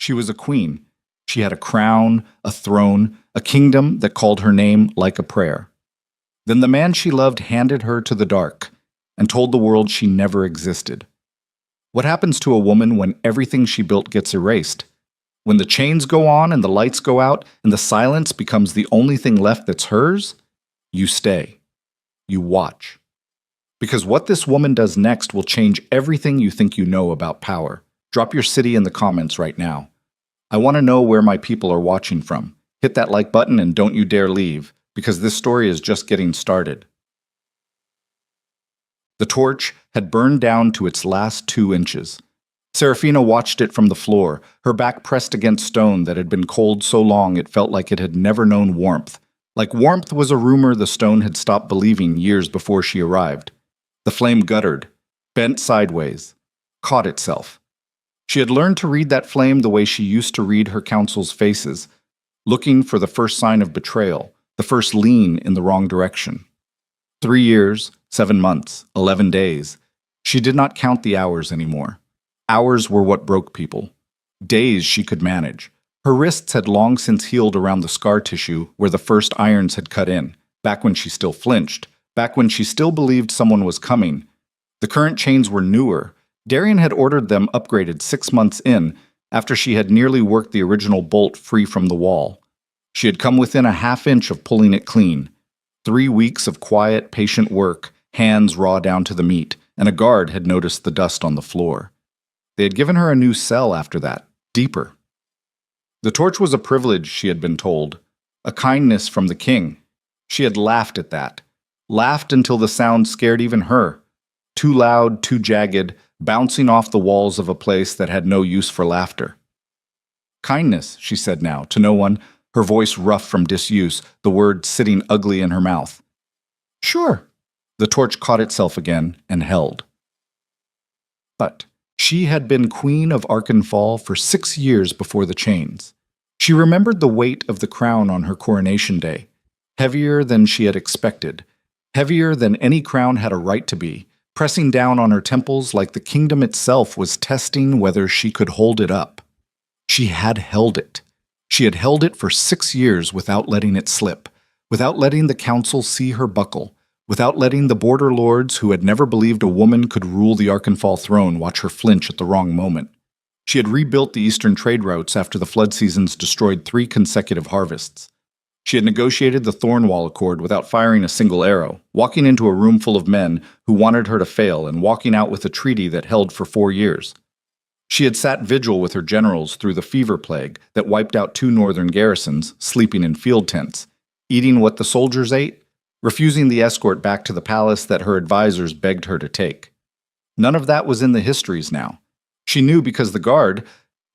She was a queen. She had a crown, a throne, a kingdom that called her name like a prayer. Then the man she loved handed her to the dark and told the world she never existed. What happens to a woman when everything she built gets erased? When the chains go on and the lights go out and the silence becomes the only thing left that's hers? You stay. You watch. Because what this woman does next will change everything you think you know about power. Drop your city in the comments right now. I want to know where my people are watching from. Hit that like button and don't you dare leave, because this story is just getting started. The torch had burned down to its last 2 inches. Serafina watched it from the floor, her back pressed against stone that had been cold so long it felt like it had never known warmth. Like warmth was a rumor the stone had stopped believing years before she arrived. The flame guttered, bent sideways, caught itself. She had learned to read that flame the way she used to read her counsel's faces, looking for the first sign of betrayal, the first lean in the wrong direction. 3 years, 7 months, 11 days. She did not count the hours anymore. Hours were what broke people. Days she could manage. Her wrists had long since healed around the scar tissue where the first irons had cut in, back when she still flinched, back when she still believed someone was coming. The current chains were newer. Darian had ordered them upgraded 6 months in, after she had nearly worked the original bolt free from the wall. She had come within a half-inch of pulling it clean. 3 weeks of quiet, patient work, hands raw down to the meat, and a guard had noticed the dust on the floor. They had given her a new cell after that, deeper. The torch was a privilege, she had been told, a kindness from the king. She had laughed at that, laughed until the sound scared even her, too loud, too jagged, bouncing off the walls of a place that had no use for laughter. Kindness, she said now, to no one, her voice rough from disuse, the word sitting ugly in her mouth. Sure. The torch caught itself again and held. But she had been queen of Arkenfall for 6 years before the chains. She remembered the weight of the crown on her coronation day, heavier than she had expected, heavier than any crown had a right to be, pressing down on her temples like the kingdom itself was testing whether she could hold it up. She had held it. She had held it for 6 years without letting it slip, without letting the council see her buckle, without letting the border lords who had never believed a woman could rule the Arkenfall throne watch her flinch at the wrong moment. She had rebuilt the eastern trade routes after the flood seasons destroyed 3 consecutive harvests. She had negotiated the Thornwall Accord without firing a single arrow, walking into a room full of men who wanted her to fail and walking out with a treaty that held for 4 years. She had sat vigil with her generals through the fever plague that wiped out 2 northern garrisons, sleeping in field tents, eating what the soldiers ate, refusing the escort back to the palace that her advisors begged her to take. None of that was in the histories now. She knew because the guard,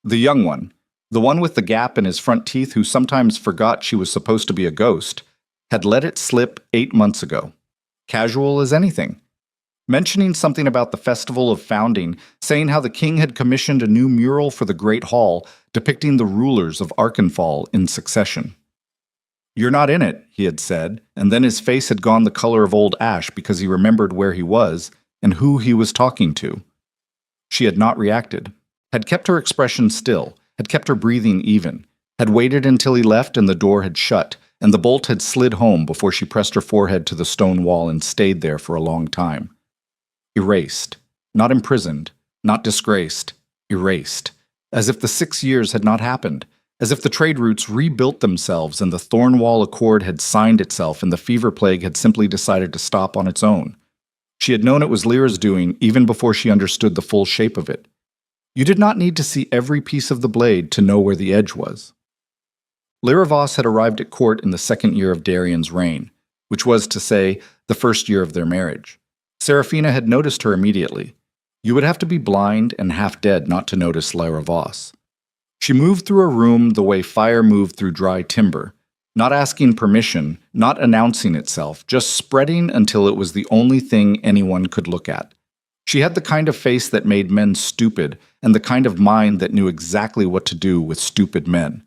the young one, the one with the gap in his front teeth who sometimes forgot she was supposed to be a ghost, had let it slip 8 months ago. Casual as anything. Mentioning something about the Festival of Founding, saying how the king had commissioned a new mural for the Great Hall depicting the rulers of Arkenfall in succession. "You're not in it," he had said, and then his face had gone the color of old ash because he remembered where he was and who he was talking to. She had not reacted, had kept her expression still, had kept her breathing even, had waited until he left and the door had shut, and the bolt had slid home before she pressed her forehead to the stone wall and stayed there for a long time. Erased, not imprisoned, not disgraced, erased, as if the 6 years had not happened, as if the trade routes rebuilt themselves and the Thornwall Accord had signed itself and the fever plague had simply decided to stop on its own. She had known it was Lyra's doing even before she understood the full shape of it. You did not need to see every piece of the blade to know where the edge was. Lyra Voss had arrived at court in the 2nd year of Darian's reign, which was to say, the 1st year of their marriage. Serafina had noticed her immediately. You would have to be blind and half dead not to notice Lyra Voss. She moved through a room the way fire moved through dry timber, not asking permission, not announcing itself, just spreading until it was the only thing anyone could look at. She had the kind of face that made men stupid, and the kind of mind that knew exactly what to do with stupid men.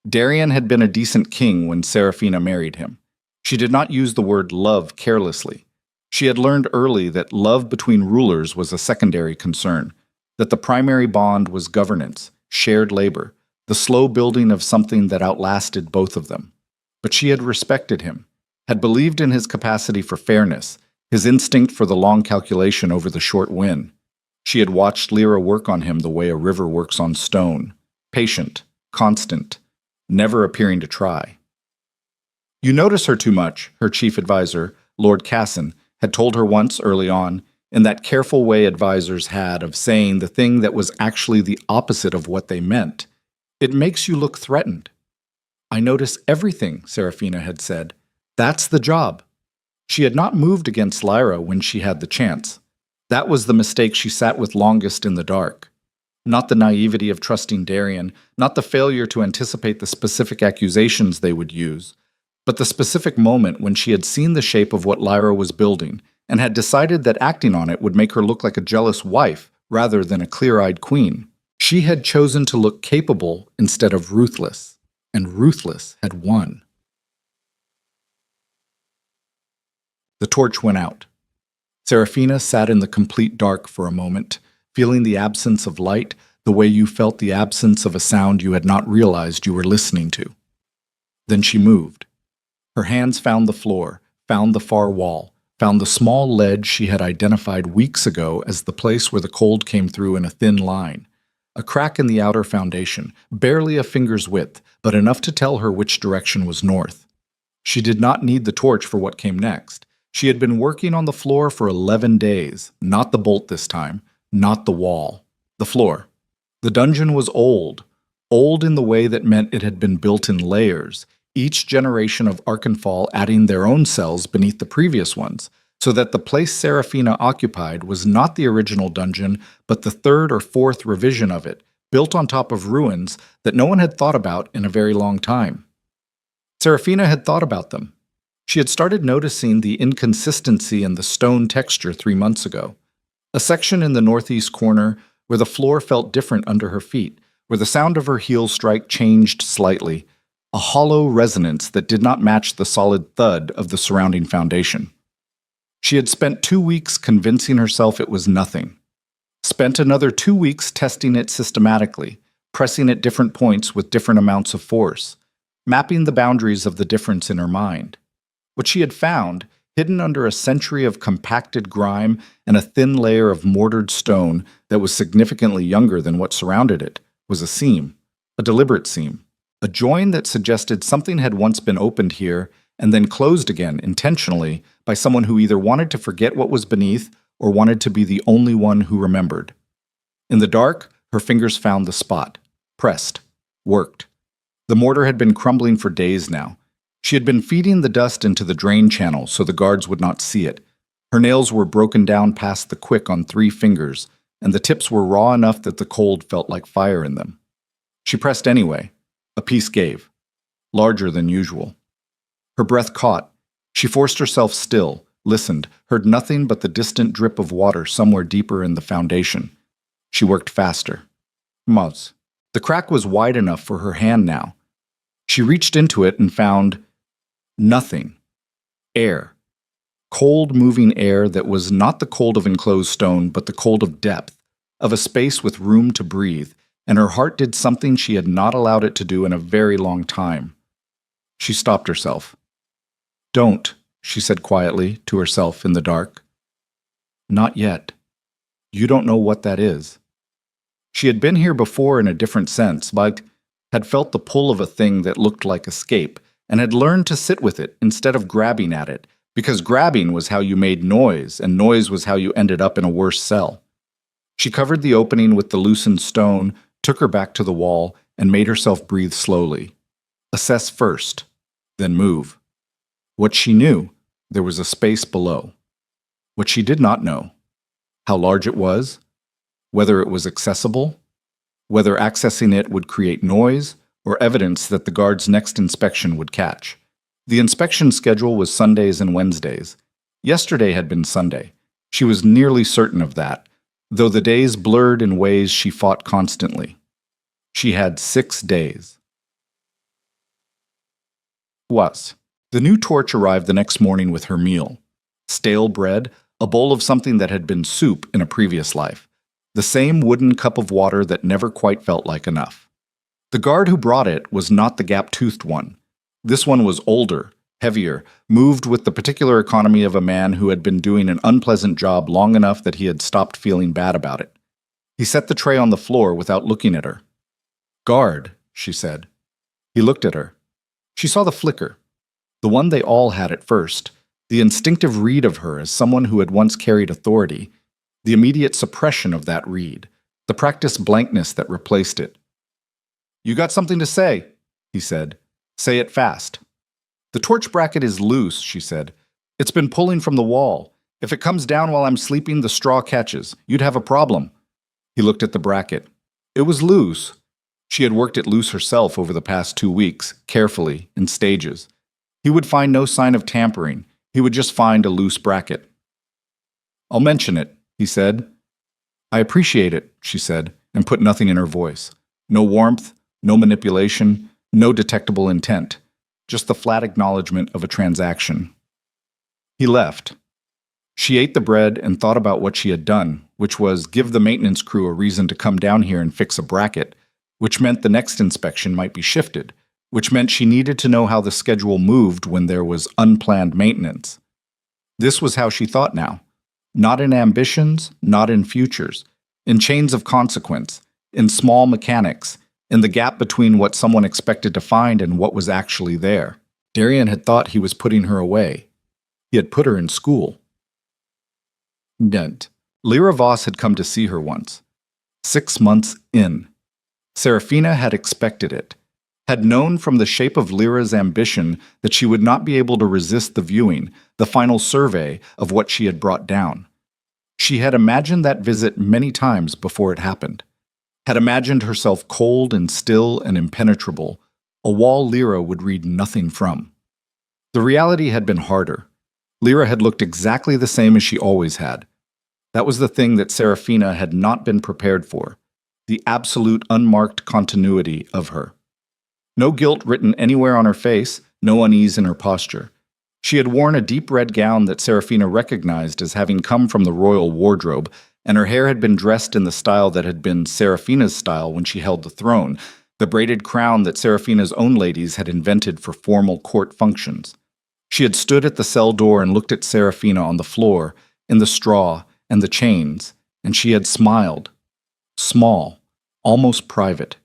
Darian had been a decent king when Serafina married him. She did not use the word love carelessly. She had learned early that love between rulers was a secondary concern, that the primary bond was governance, shared labor, the slow building of something that outlasted both of them. But she had respected him, had believed in his capacity for fairness, his instinct for the long calculation over the short win. She had watched Lyra work on him the way a river works on stone, patient, constant, never appearing to try. "You notice her too much," her chief advisor, Lord Casson, had told her once early on, in that careful way advisors had of saying the thing that was actually the opposite of what they meant. "It makes you look threatened." "I notice everything," Seraphina had said. "That's the job." She had not moved against Lyra when she had the chance. That was the mistake she sat with longest in the dark. Not the naivety of trusting Darian, not the failure to anticipate the specific accusations they would use, but the specific moment when she had seen the shape of what Lyra was building and had decided that acting on it would make her look like a jealous wife rather than a clear-eyed queen. She had chosen to look capable instead of ruthless, and ruthless had won. The torch went out. Seraphina sat in the complete dark for a moment, feeling the absence of light the way you felt the absence of a sound you had not realized you were listening to. Then she moved. Her hands found the floor, found the far wall, found the small ledge she had identified weeks ago as the place where the cold came through in a thin line. A crack in the outer foundation, barely a finger's width, but enough to tell her which direction was north. She did not need the torch for what came next. She had been working on the floor for 11 days, not the bolt this time, not the wall, the floor. The dungeon was old in the way that meant it had been built in layers, each generation of Arkenfall adding their own cells beneath the previous ones, so that the place Seraphina occupied was not the original dungeon, but the third or fourth revision of it, built on top of ruins that no one had thought about in a very long time. Seraphina had thought about them. She had started noticing the inconsistency in the stone texture 3 months ago. A section in the northeast corner where the floor felt different under her feet, where the sound of her heel strike changed slightly, a hollow resonance that did not match the solid thud of the surrounding foundation. She had spent 2 weeks convincing herself it was nothing. Spent another 2 weeks testing it systematically, pressing at different points with different amounts of force, mapping the boundaries of the difference in her mind. What she had found, hidden under a century of compacted grime and a thin layer of mortared stone that was significantly younger than what surrounded it, was a seam, a deliberate seam, a join that suggested something had once been opened here and then closed again intentionally by someone who either wanted to forget what was beneath or wanted to be the only one who remembered. In the dark, her fingers found the spot, pressed, worked. The mortar had been crumbling for days now. She had been feeding the dust into the drain channel so the guards would not see it. Her nails were broken down past the quick on 3 fingers, and the tips were raw enough that the cold felt like fire in them. She pressed anyway. A piece gave, larger than usual. Her breath caught. She forced herself still, listened, heard nothing but the distant drip of water somewhere deeper in the foundation. She worked faster. Moz. The crack was wide enough for her hand now. She reached into it and found nothing. Air. Cold, moving air that was not the cold of enclosed stone, but the cold of depth, of a space with room to breathe, and her heart did something she had not allowed it to do in a very long time. She stopped herself. "Don't," she said quietly to herself in the dark. "Not yet. You don't know what that is." She had been here before in a different sense, but had felt the pull of a thing that looked like escape, and had learned to sit with it instead of grabbing at it, because grabbing was how you made noise, and noise was how you ended up in a worse cell. She covered the opening with the loosened stone, took her back to the wall, and made herself breathe slowly. Assess first, then move. What she knew, there was a space below. What she did not know, how large it was, whether it was accessible, whether accessing it would create noise or evidence that the guard's next inspection would catch. The inspection schedule was Sundays and Wednesdays. Yesterday had been Sunday. She was nearly certain of that, though the days blurred in ways she fought constantly. She had 6 days. The new torch arrived the next morning with her meal. Stale bread, a bowl of something that had been soup in a previous life. The same wooden cup of water that never quite felt like enough. The guard who brought it was not the gap-toothed one. This one was older, heavier, moved with the particular economy of a man who had been doing an unpleasant job long enough that he had stopped feeling bad about it. He set the tray on the floor without looking at her. "Guard," she said. He looked at her. She saw the flicker, the one they all had at first, the instinctive read of her as someone who had once carried authority, the immediate suppression of that read, the practiced blankness that replaced it. "You got something to say," he said. "Say it fast." "The torch bracket is loose," she said. "It's been pulling from the wall. If it comes down while I'm sleeping, the straw catches. You'd have a problem." He looked at the bracket. It was loose. She had worked it loose herself over the past 2 weeks, carefully, in stages. He would find no sign of tampering. He would just find a loose bracket. "I'll mention it," he said. "I appreciate it," she said, and put nothing in her voice. No warmth, no manipulation, no detectable intent. Just the flat acknowledgement of a transaction. He left. She ate the bread and thought about what she had done, which was give the maintenance crew a reason to come down here and fix a bracket, which meant the next inspection might be shifted, which meant she needed to know how the schedule moved when there was unplanned maintenance. This was how she thought now. Not in ambitions, not in futures, in chains of consequence, in small mechanics, in the gap between what someone expected to find and what was actually there. Darian had thought he was putting her away. He had put her in school. Dent. Lyra Voss had come to see her once. 6 months in. Serafina had expected it, had known from the shape of Lyra's ambition that she would not be able to resist the viewing, the final survey of what she had brought down. She had imagined that visit many times before it happened, had imagined herself cold and still and impenetrable, a wall Lyra would read nothing from. The reality had been harder. Lyra had looked exactly the same as she always had. That was the thing that Serafina had not been prepared for, the absolute unmarked continuity of her. No guilt written anywhere on her face, no unease in her posture. She had worn a deep red gown that Serafina recognized as having come from the royal wardrobe, and her hair had been dressed in the style that had been Serafina's style when she held the throne, the braided crown that Serafina's own ladies had invented for formal court functions. She had stood at the cell door and looked at Serafina on the floor, in the straw and the chains, and she had smiled. Small, almost private.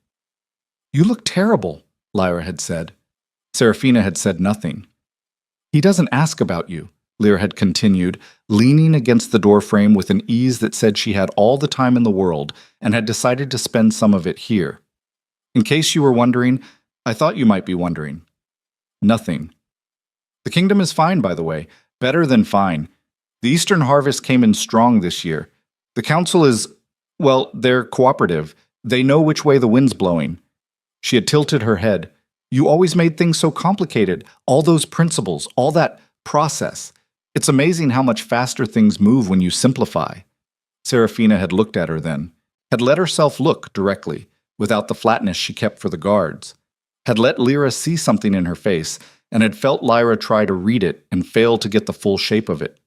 "You look terrible," Lyra had said. Serafina had said nothing. "He doesn't ask about you," Lyra had continued, leaning against the doorframe with an ease that said she had all the time in the world and had decided to spend some of it here. "In case you were wondering, I thought you might be wondering. Nothing. The kingdom is fine, by the way, better than fine. The Eastern harvest came in strong this year. The council is, well, they're cooperative. They know which way the wind's blowing." She had tilted her head. "You always made things so complicated. All those principles, all that process. It's amazing how much faster things move when you simplify." Serafina had looked at her then, had let herself look directly, without the flatness she kept for the guards, had let Lyra see something in her face, and had felt Lyra try to read it and fail to get the full shape of it.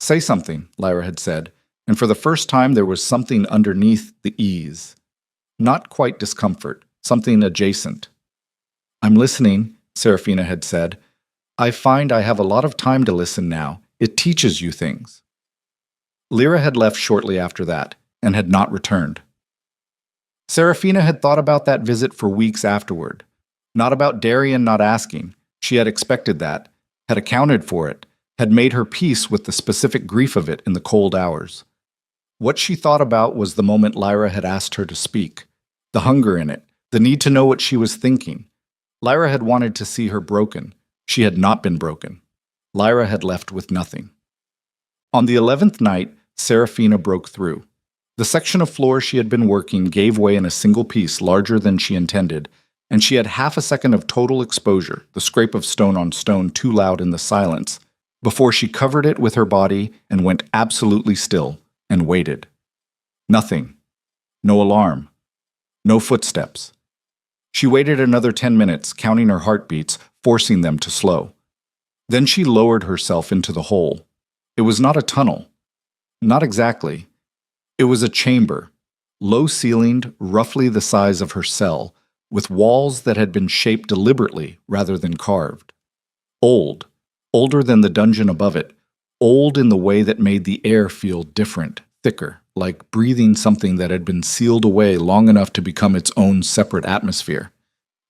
"Say something," Lyra had said, and for the first time there was something underneath the ease. Not quite discomfort, something adjacent. "I'm listening," Serafina had said. "I find I have a lot of time to listen now. It teaches you things." Lyra had left shortly after that, and had not returned. Serafina had thought about that visit for weeks afterward. Not about Darian not asking. She had expected that, had accounted for it, had made her peace with the specific grief of it in the cold hours. What she thought about was the moment Lyra had asked her to speak, the hunger in it, the need to know what she was thinking. Lyra had wanted to see her broken. She had not been broken. Lyra had left with nothing. On the 11th night, Serafina broke through. The section of floor she had been working gave way in a single piece larger than she intended, and she had half a second of total exposure, the scrape of stone on stone too loud in the silence, before she covered it with her body and went absolutely still and waited. Nothing. No alarm. No footsteps. She waited another 10 minutes, counting her heartbeats, forcing them to slow. Then she lowered herself into the hole. It was not a tunnel. Not exactly. It was a chamber, low-ceilinged, roughly the size of her cell, with walls that had been shaped deliberately rather than carved. Old, older than the dungeon above it, old in the way that made the air feel different, thicker, like breathing something that had been sealed away long enough to become its own separate atmosphere.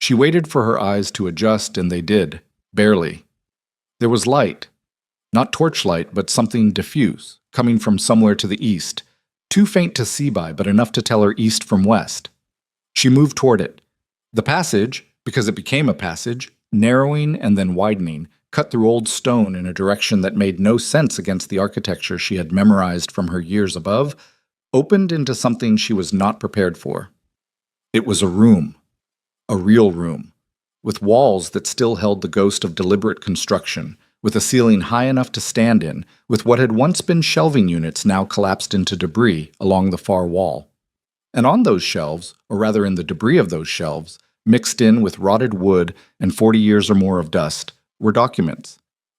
She waited for her eyes to adjust, and they did, barely. There was light, not torchlight, but something diffuse, coming from somewhere to the east, too faint to see by, but enough to tell her east from west. She moved toward it. The passage, because it became a passage, narrowing and then widening, cut through old stone in a direction that made no sense against the architecture she had memorized from her years above, opened into something she was not prepared for. It was a room, a real room, with walls that still held the ghost of deliberate construction, with a ceiling high enough to stand in, with what had once been shelving units now collapsed into debris along the far wall. And on those shelves, or rather in the debris of those shelves, mixed in with rotted wood and 40 years or more of dust, were documents.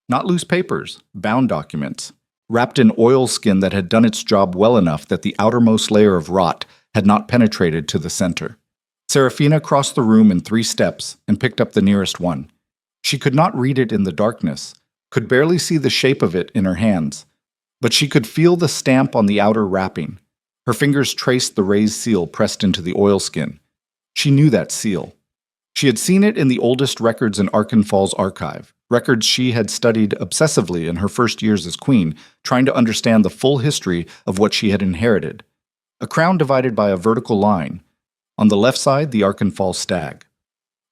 Not loose papers, bound documents, wrapped in oilskin that had done its job well enough that the outermost layer of rot had not penetrated to the center. Serafina crossed the room in 3 steps and picked up the nearest one. She could not read it in the darkness, could barely see the shape of it in her hands, but she could feel the stamp on the outer wrapping. Her fingers traced the raised seal pressed into the oilskin. She knew that seal. She had seen it in the oldest records in Arkenfall's archive, records she had studied obsessively in her first years as queen, trying to understand the full history of what she had inherited. A crown divided by a vertical line. On the left side, the Arkenfall stag.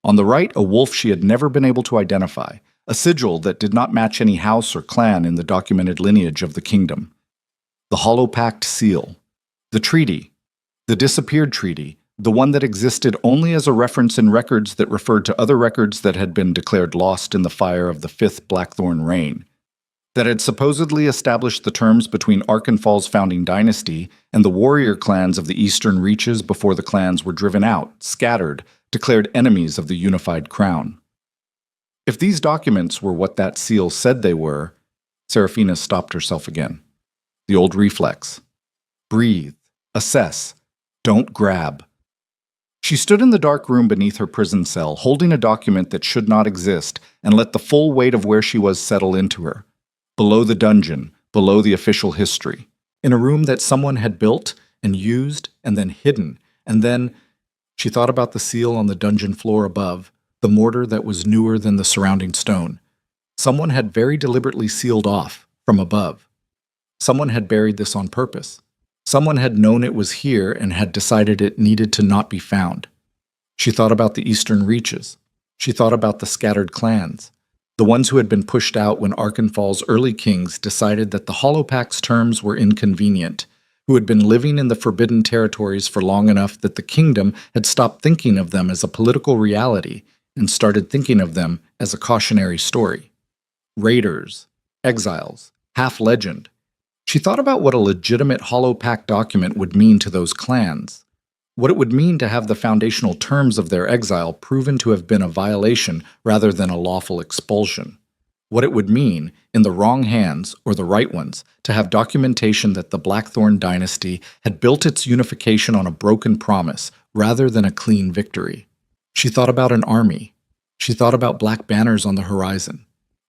On the right, a wolf she had never been able to identify, a sigil that did not match any house or clan in the documented lineage of the kingdom. The hollow pact seal. The treaty. The disappeared treaty. The one that existed only as a reference in records that referred to other records that had been declared lost in the fire of the 5th Blackthorn reign. That had supposedly established the terms between Arkenfall's founding dynasty and the warrior clans of the eastern reaches before the clans were driven out, scattered, declared enemies of the unified crown. If these documents were what that seal said they were, Serafina stopped herself again. The old reflex. Breathe. Assess. Don't grab. She stood in the dark room beneath her prison cell, holding a document that should not exist, and let the full weight of where she was settle into her. Below the dungeon, below the official history. In a room that someone had built and used and then hidden, and then she thought about the seal on the dungeon floor above, the mortar that was newer than the surrounding stone. Someone had very deliberately sealed off, from above. Someone had buried this on purpose. Someone had known it was here and had decided it needed to not be found. She thought about the eastern reaches. She thought about the scattered clans, the ones who had been pushed out when Arkenfall's early kings decided that the Hollow Pact's terms were inconvenient, who had been living in the Forbidden Territories for long enough that the kingdom had stopped thinking of them as a political reality and started thinking of them as a cautionary story. Raiders, exiles, half-legend. She thought about what a legitimate Hollow Pact document would mean to those clans, what it would mean to have the foundational terms of their exile proven to have been a violation rather than a lawful expulsion, what it would mean, in the wrong hands or the right ones, to have documentation that the Blackthorn dynasty had built its unification on a broken promise rather than a clean victory. She thought about an army. She thought about black banners on the horizon.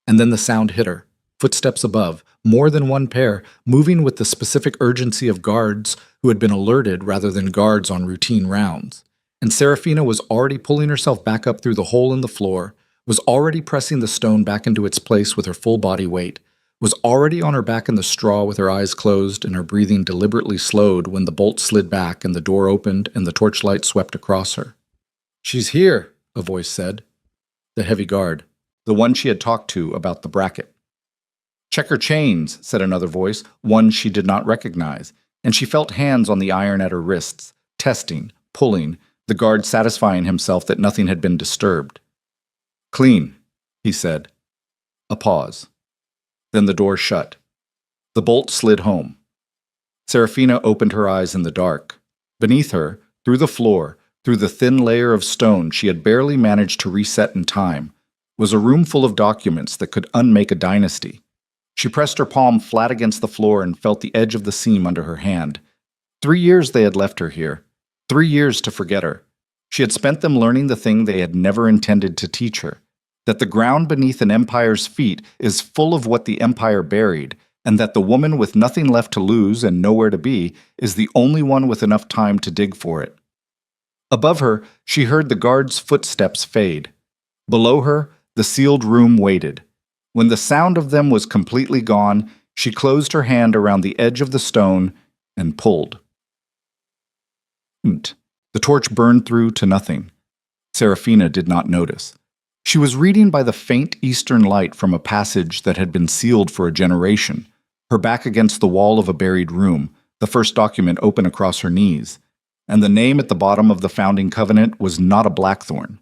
And then the sound hit her. Footsteps above, more than one pair, moving with the specific urgency of guards who had been alerted rather than guards on routine rounds. And Serafina was already pulling herself back up through the hole in the floor, was already pressing the stone back into its place with her full body weight, was already on her back in the straw with her eyes closed and her breathing deliberately slowed when the bolt slid back and the door opened and the torchlight swept across her. "She's here," a voice said. The heavy guard, the one she had talked to about the bracket. "Check her chains," said another voice, one she did not recognize, and she felt hands on the iron at her wrists, testing, pulling, the guard satisfying himself that nothing had been disturbed. "Clean," he said. A pause. Then the door shut. The bolt slid home. Serafina opened her eyes in the dark. Beneath her, through the floor, through the thin layer of stone she had barely managed to reset in time, was a room full of documents that could unmake a dynasty. She pressed her palm flat against the floor and felt the edge of the seam under her hand. 3 years they had left her here. 3 years to forget her. She had spent them learning the thing they had never intended to teach her, that the ground beneath an empire's feet is full of what the empire buried, and that the woman with nothing left to lose and nowhere to be is the only one with enough time to dig for it. Above her, she heard the guard's footsteps fade. Below her, the sealed room waited. When the sound of them was completely gone, she closed her hand around the edge of the stone and pulled. The torch burned through to nothing. Seraphina did not notice. She was reading by the faint eastern light from a passage that had been sealed for a generation, her back against the wall of a buried room, the first document open across her knees. And the name at the bottom of the founding covenant was not a blackthorn.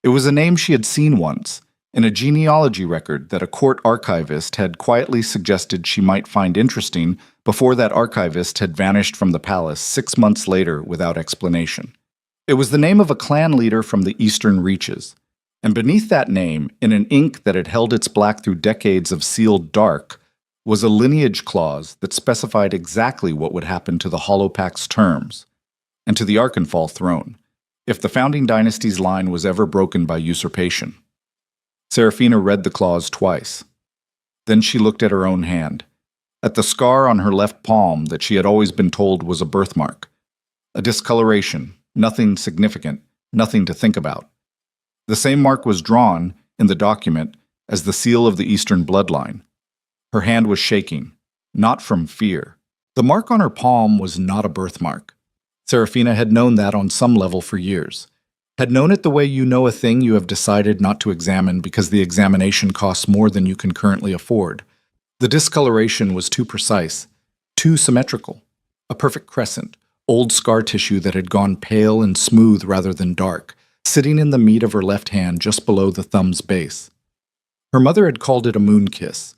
It was a name she had seen once, in a genealogy record that a court archivist had quietly suggested she might find interesting before that archivist had vanished from the palace 6 months later without explanation. It was the name of a clan leader from the eastern reaches, and beneath that name, in an ink that had held its black through decades of sealed dark, was a lineage clause that specified exactly what would happen to the Hollow Pact's terms, and to the Arkenfall throne, if the founding dynasty's line was ever broken by usurpation. Seraphina read the clause twice. Then she looked at her own hand, at the scar on her left palm that she had always been told was a birthmark. A discoloration, nothing significant, nothing to think about. The same mark was drawn, in the document, as the seal of the Eastern bloodline. Her hand was shaking, not from fear. The mark on her palm was not a birthmark. Seraphina had known that on some level for years. Had known it the way you know a thing you have decided not to examine because the examination costs more than you can currently afford. The discoloration was too precise, too symmetrical. A perfect crescent, old scar tissue that had gone pale and smooth rather than dark, sitting in the meat of her left hand just below the thumb's base. Her mother had called it a moon kiss.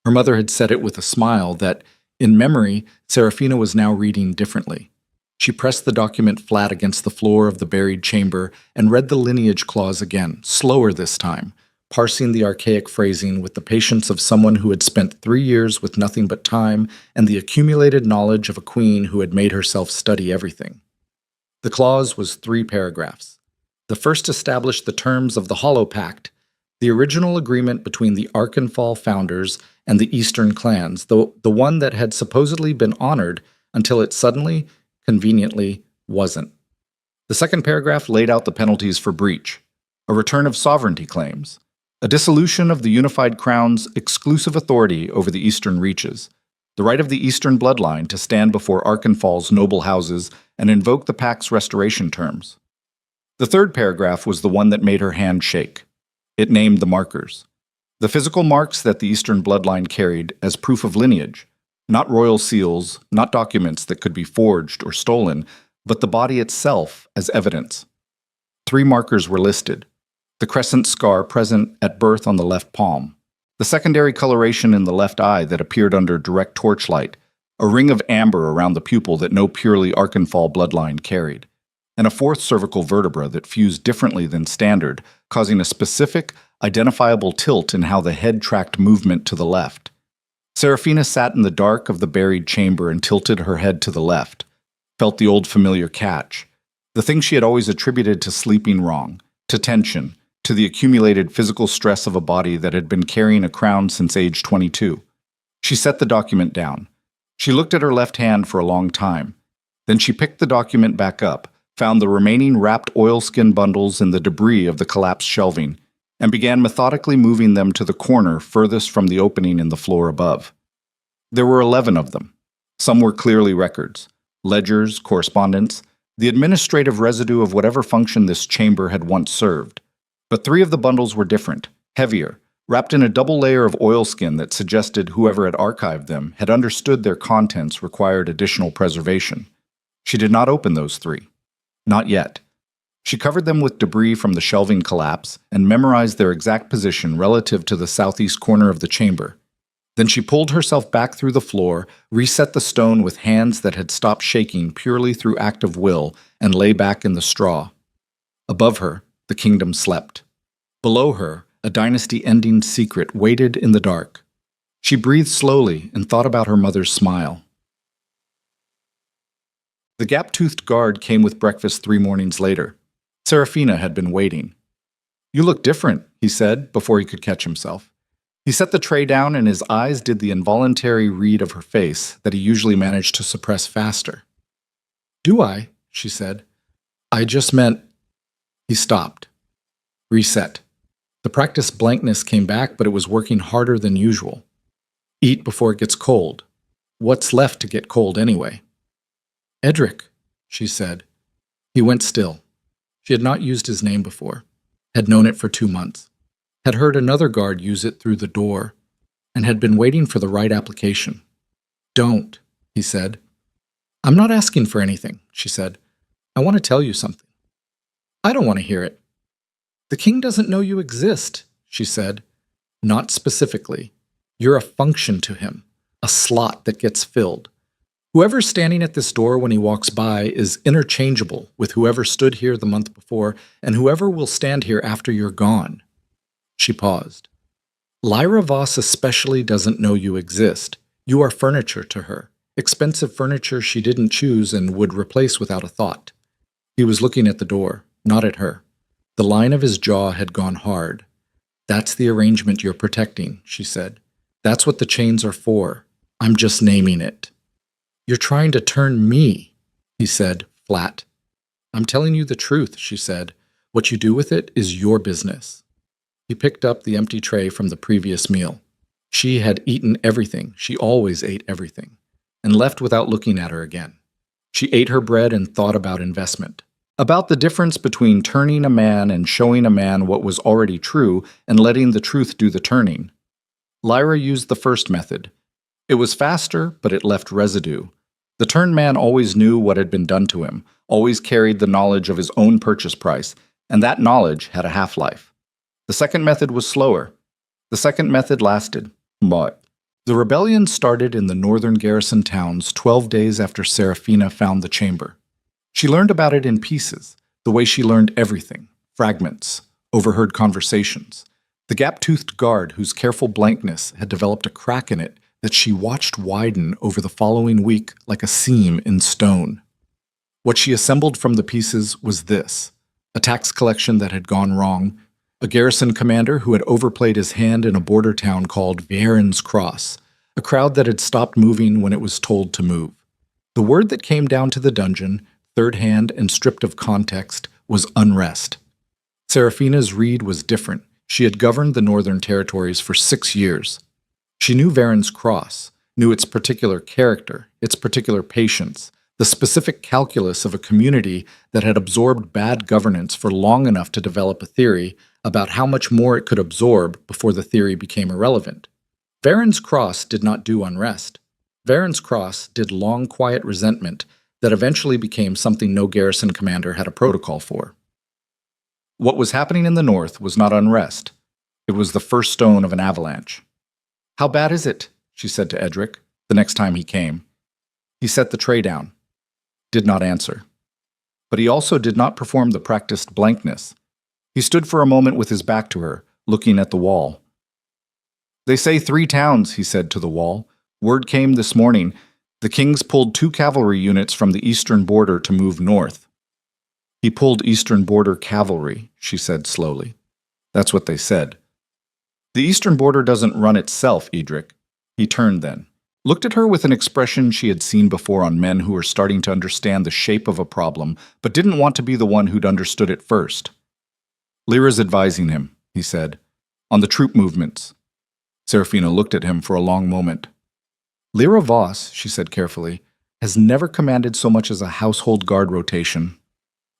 Her mother had said it with a smile that, in memory, Seraphina was now reading differently. She pressed the document flat against the floor of the buried chamber and read the lineage clause again, slower this time, parsing the archaic phrasing with the patience of someone who had spent 3 years with nothing but time and the accumulated knowledge of a queen who had made herself study everything. The clause was 3 paragraphs. The first established the terms of the Hollow Pact, the original agreement between the Arkenfall founders and the Eastern clans, the one that had supposedly been honored until it suddenly, conveniently, wasn't. The second paragraph laid out the penalties for breach, a return of sovereignty claims, a dissolution of the unified crown's exclusive authority over the Eastern reaches, the right of the Eastern bloodline to stand before Arkenfall's noble houses and invoke the Pact's restoration terms. The third paragraph was the one that made her hand shake. It named the markers, the physical marks that the Eastern bloodline carried as proof of lineage, not royal seals, not documents that could be forged or stolen, but the body itself as evidence. 3 markers were listed: the crescent scar present at birth on the left palm, the secondary coloration in the left eye that appeared under direct torchlight, a ring of amber around the pupil that no purely Arkenfall bloodline carried, and a 4th cervical vertebra that fused differently than standard, causing a specific, identifiable tilt in how the head tracked movement to the left. Seraphina sat in the dark of the buried chamber and tilted her head to the left, felt the old familiar catch, the thing she had always attributed to sleeping wrong, to tension, to the accumulated physical stress of a body that had been carrying a crown since age 22. She set the document down. She looked at her left hand for a long time. Then she picked the document back up, found the remaining wrapped oilskin bundles in the debris of the collapsed shelving, and began methodically moving them to the corner furthest from the opening in the floor above. There were 11 of them. Some were clearly records, ledgers, correspondence, the administrative residue of whatever function this chamber had once served. But 3 of the bundles were different, heavier, wrapped in a double layer of oilskin that suggested whoever had archived them had understood their contents required additional preservation. She did not open those 3. Not yet. She covered them with debris from the shelving collapse and memorized their exact position relative to the southeast corner of the chamber. Then she pulled herself back through the floor, reset the stone with hands that had stopped shaking purely through act of will, and lay back in the straw. Above her, the kingdom slept. Below her, a dynasty-ending secret waited in the dark. She breathed slowly and thought about her mother's smile. The gap-toothed guard came with breakfast 3 mornings later. Serafina had been waiting. "You look different," he said before he could catch himself. He set the tray down and his eyes did the involuntary read of her face that he usually managed to suppress faster. "Do I?" she said. "I just meant—" He stopped. Reset. The practiced blankness came back, but it was working harder than usual. Eat before it gets cold. What's left to get cold anyway? "Edric," she said. He went still. She had not used his name before, had known it for 2 months, had heard another guard use it through the door, and had been waiting for the right application. "Don't," he said. "I'm not asking for anything," she said. "I want to tell you something." "I don't want to hear it." "The king doesn't know you exist," she said. "Not specifically. You're a function to him, a slot that gets filled. Whoever's standing at this door when he walks by is interchangeable with whoever stood here the month before and whoever will stand here after you're gone." She paused. "Lyra Voss especially doesn't know you exist. You are furniture to her, expensive furniture she didn't choose and would replace without a thought." He was looking at the door, not at her. The line of his jaw had gone hard. "That's the arrangement you're protecting," she said. "That's what the chains are for. I'm just naming it." "You're trying to turn me," he said, flat. "I'm telling you the truth," she said. "What you do with it is your business." He picked up the empty tray from the previous meal. She had eaten everything, she always ate everything, and left without looking at her again. She ate her bread and thought about investment. About the difference between turning a man and showing a man what was already true and letting the truth do the turning. Lyra used the first method. It was faster, but it left residue. The turned man always knew what had been done to him, always carried the knowledge of his own purchase price, and that knowledge had a half-life. The second method was slower. The second method lasted, but the rebellion started in the northern garrison towns 12 days after Serafina found the chamber. She learned about it in pieces, the way she learned everything, fragments, overheard conversations. The gap-toothed guard whose careful blankness had developed a crack in it that she watched widen over the following week like a seam in stone. What she assembled from the pieces was this: a tax collection that had gone wrong, a garrison commander who had overplayed his hand in a border town called Varen's Cross, a crowd that had stopped moving when it was told to move. The word that came down to the dungeon, third hand and stripped of context, was unrest. Serafina's read was different. She had governed the northern territories for 6 years. She knew Varen's Cross, knew its particular character, its particular patience, the specific calculus of a community that had absorbed bad governance for long enough to develop a theory about how much more it could absorb before the theory became irrelevant. Varen's Cross did not do unrest. Varen's Cross did long, quiet resentment that eventually became something no garrison commander had a protocol for. What was happening in the north was not unrest. It was the first stone of an avalanche. "How bad is it?" she said to Edric, the next time he came. He set the tray down. Did not answer. But he also did not perform the practiced blankness. He stood for a moment with his back to her, looking at the wall. "They say 3 towns," he said to the wall. "Word came this morning. The kings pulled 2 cavalry units from the eastern border to move north." "He pulled eastern border cavalry," she said slowly. "That's what they said." "The eastern border doesn't run itself, Edric." He turned then, looked at her with an expression she had seen before on men who were starting to understand the shape of a problem, but didn't want to be the one who'd understood it first. "Lyra's advising him," he said, "on the troop movements." Serafina looked at him for a long moment. "Lyra Voss," she said carefully, "has never commanded so much as a household guard rotation.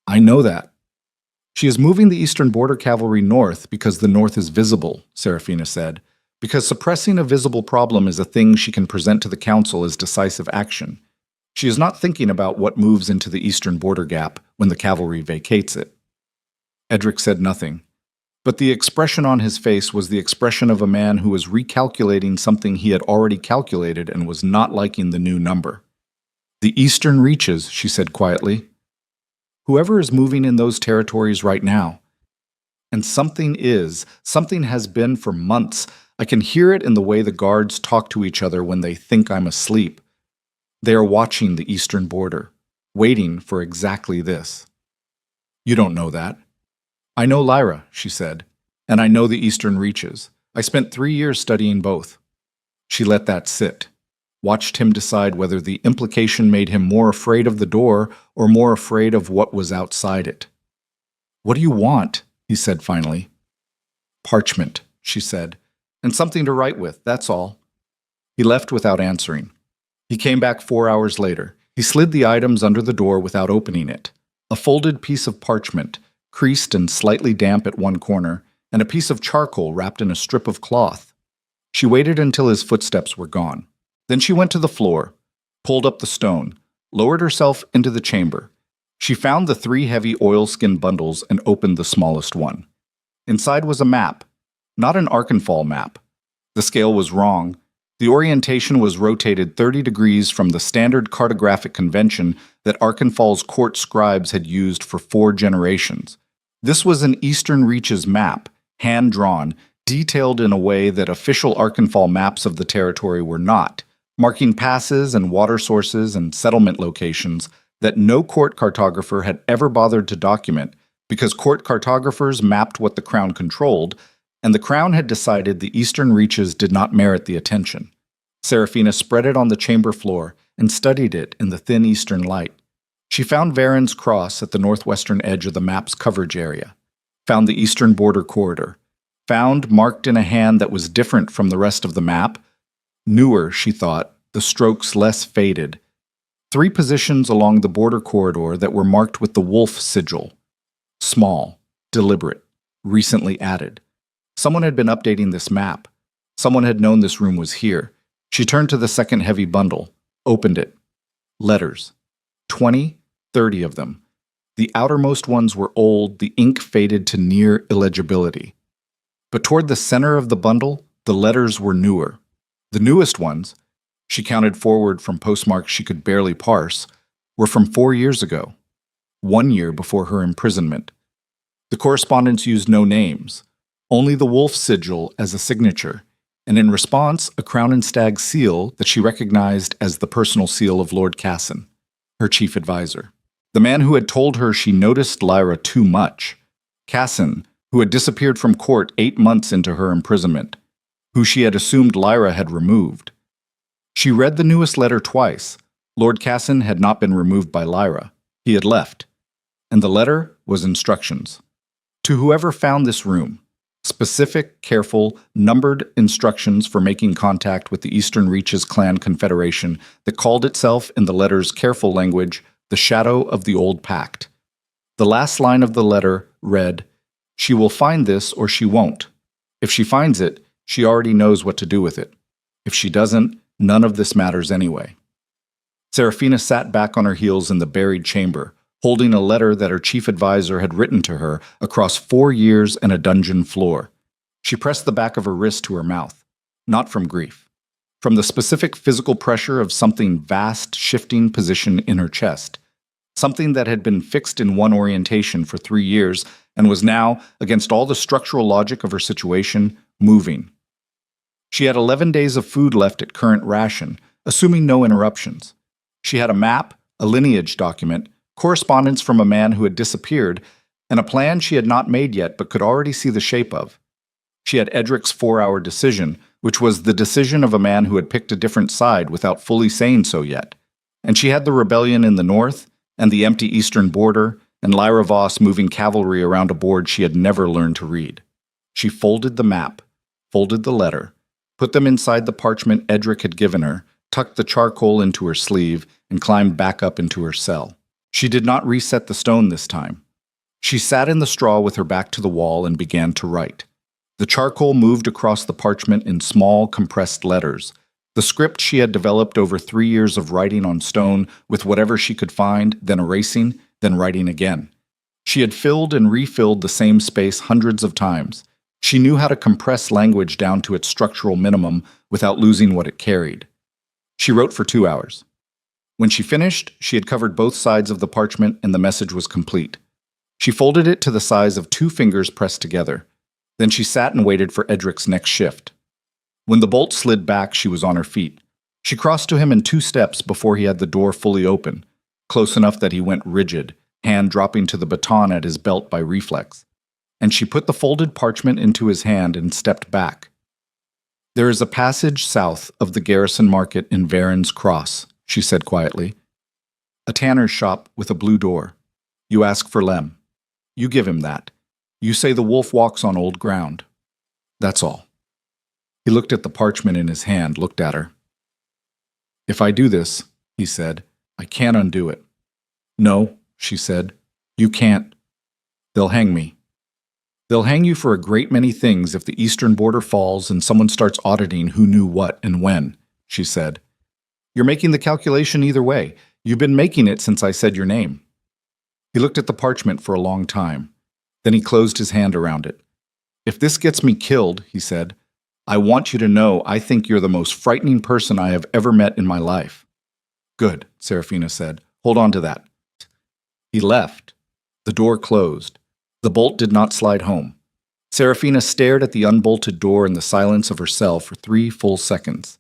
I know that." "She is moving the eastern border cavalry north because the north is visible," Serafina said, "because suppressing a visible problem is a thing she can present to the council as decisive action. She is not thinking about what moves into the eastern border gap when the cavalry vacates it." Edric said nothing, but the expression on his face was the expression of a man who was recalculating something he had already calculated and was not liking the new number. "The eastern reaches," she said quietly. "Whoever is moving in those territories right now. And something has been for months. I can hear it in the way the guards talk to each other when they think I'm asleep. They are watching the eastern border, waiting for exactly this." You don't know that. I know Lyra, she said, and I know the Eastern Reaches. I spent 3 years studying both. She let that sit, watched him decide whether the implication made him more afraid of the door or more afraid of what was outside it. What do you want? He said finally. Parchment, she said, and something to write with, that's all. He left without answering. He came back 4 hours later. He slid the items under the door without opening it. A folded piece of parchment, creased and slightly damp at one corner, and a piece of charcoal wrapped in a strip of cloth. She waited until his footsteps were gone. Then she went to the floor, pulled up the stone, lowered herself into the chamber. She found the 3 heavy oilskin bundles and opened the smallest one. Inside was a map, not an Arkenfall map. The scale was wrong. The orientation was rotated 30 degrees from the standard cartographic convention that Arkenfall's court scribes had used for 4 generations. This was an Eastern Reaches map, hand-drawn, detailed in a way that official Arkenfall maps of the territory were not, marking passes and water sources and settlement locations that no court cartographer had ever bothered to document because court cartographers mapped what the Crown controlled, and the Crown had decided the Eastern Reaches did not merit the attention. Seraphina spread it on the chamber floor and studied it in the thin eastern light. She found Varen's Cross at the northwestern edge of the map's coverage area, found the eastern border corridor, found, marked in a hand that was different from the rest of the map, newer, she thought, the strokes less faded, 3 positions along the border corridor that were marked with the wolf sigil. Small, deliberate, recently added. Someone had been updating this map. Someone had known this room was here. She turned to the second heavy bundle, opened it. Letters. 20, 30 of them. The outermost ones were old, the ink faded to near illegibility. But toward the center of the bundle, the letters were newer. The newest ones, she counted forward from postmarks she could barely parse, were from 4 years ago, 1 year before her imprisonment. The correspondence used no names, only the wolf sigil as a signature, and in response, a crown and stag seal that she recognized as the personal seal of Lord Casson, her chief advisor. The man who had told her she noticed Lyra too much. Casson, who had disappeared from court 8 months into her imprisonment, who she had assumed Lyra had removed. She read the newest letter twice. Lord Casson had not been removed by Lyra. He had left. And the letter was instructions. To whoever found this room, specific, careful, numbered instructions for making contact with the Eastern Reaches Clan Confederation that called itself in the letter's careful language, the Shadow of the Old Pact. The last line of the letter read, "She will find this or she won't. If she finds it, she already knows what to do with it. If she doesn't, none of this matters anyway." Seraphina sat back on her heels in the buried chamber, holding a letter that her chief advisor had written to her across 4 years and a dungeon floor. She pressed the back of her wrist to her mouth, not from grief, from the specific physical pressure of something vast shifting position in her chest, something that had been fixed in one orientation for 3 years and was now, against all the structural logic of her situation, moving. She had 11 days of food left at current ration, assuming no interruptions. She had a map, a lineage document, correspondence from a man who had disappeared, and a plan she had not made yet but could already see the shape of. She had Edric's 4-hour decision, which was the decision of a man who had picked a different side without fully saying so yet. And she had the rebellion in the north, and the empty eastern border, and Lyra Voss moving cavalry around a board she had never learned to read. She folded the map, folded the letter, put them inside the parchment Edric had given her, tucked the charcoal into her sleeve, and climbed back up into her cell. She did not reset the stone this time. She sat in the straw with her back to the wall and began to write. The charcoal moved across the parchment in small, compressed letters, the script she had developed over 3 years of writing on stone with whatever she could find, then erasing, then writing again. She had filled and refilled the same space hundreds of times. She knew how to compress language down to its structural minimum without losing what it carried. She wrote for 2 hours. When she finished, she had covered both sides of the parchment and the message was complete. She folded it to the size of 2 fingers pressed together. Then she sat and waited for Edric's next shift. When the bolt slid back, she was on her feet. She crossed to him in 2 steps before he had the door fully open, close enough that he went rigid, hand dropping to the baton at his belt by reflex, and she put the folded parchment into his hand and stepped back. "There is a passage south of the Garrison Market in Varen's Cross," she said quietly. "A tanner's shop with a blue door. You ask for Lem. You give him that. You say the wolf walks on old ground. That's all." He looked at the parchment in his hand, looked at her. "If I do this," he said, "I can't undo it." "No," she said, "you can't. They'll hang me. They'll hang you for a great many things if the eastern border falls and someone starts auditing who knew what and when," she said. "You're making the calculation either way. You've been making it since I said your name." He looked at the parchment for a long time. Then he closed his hand around it. "If this gets me killed," he said, "I want you to know I think you're the most frightening person I have ever met in my life." "Good," Serafina said. "Hold on to that." He left. The door closed. The bolt did not slide home. Serafina stared at the unbolted door in the silence of her cell for 3 full seconds.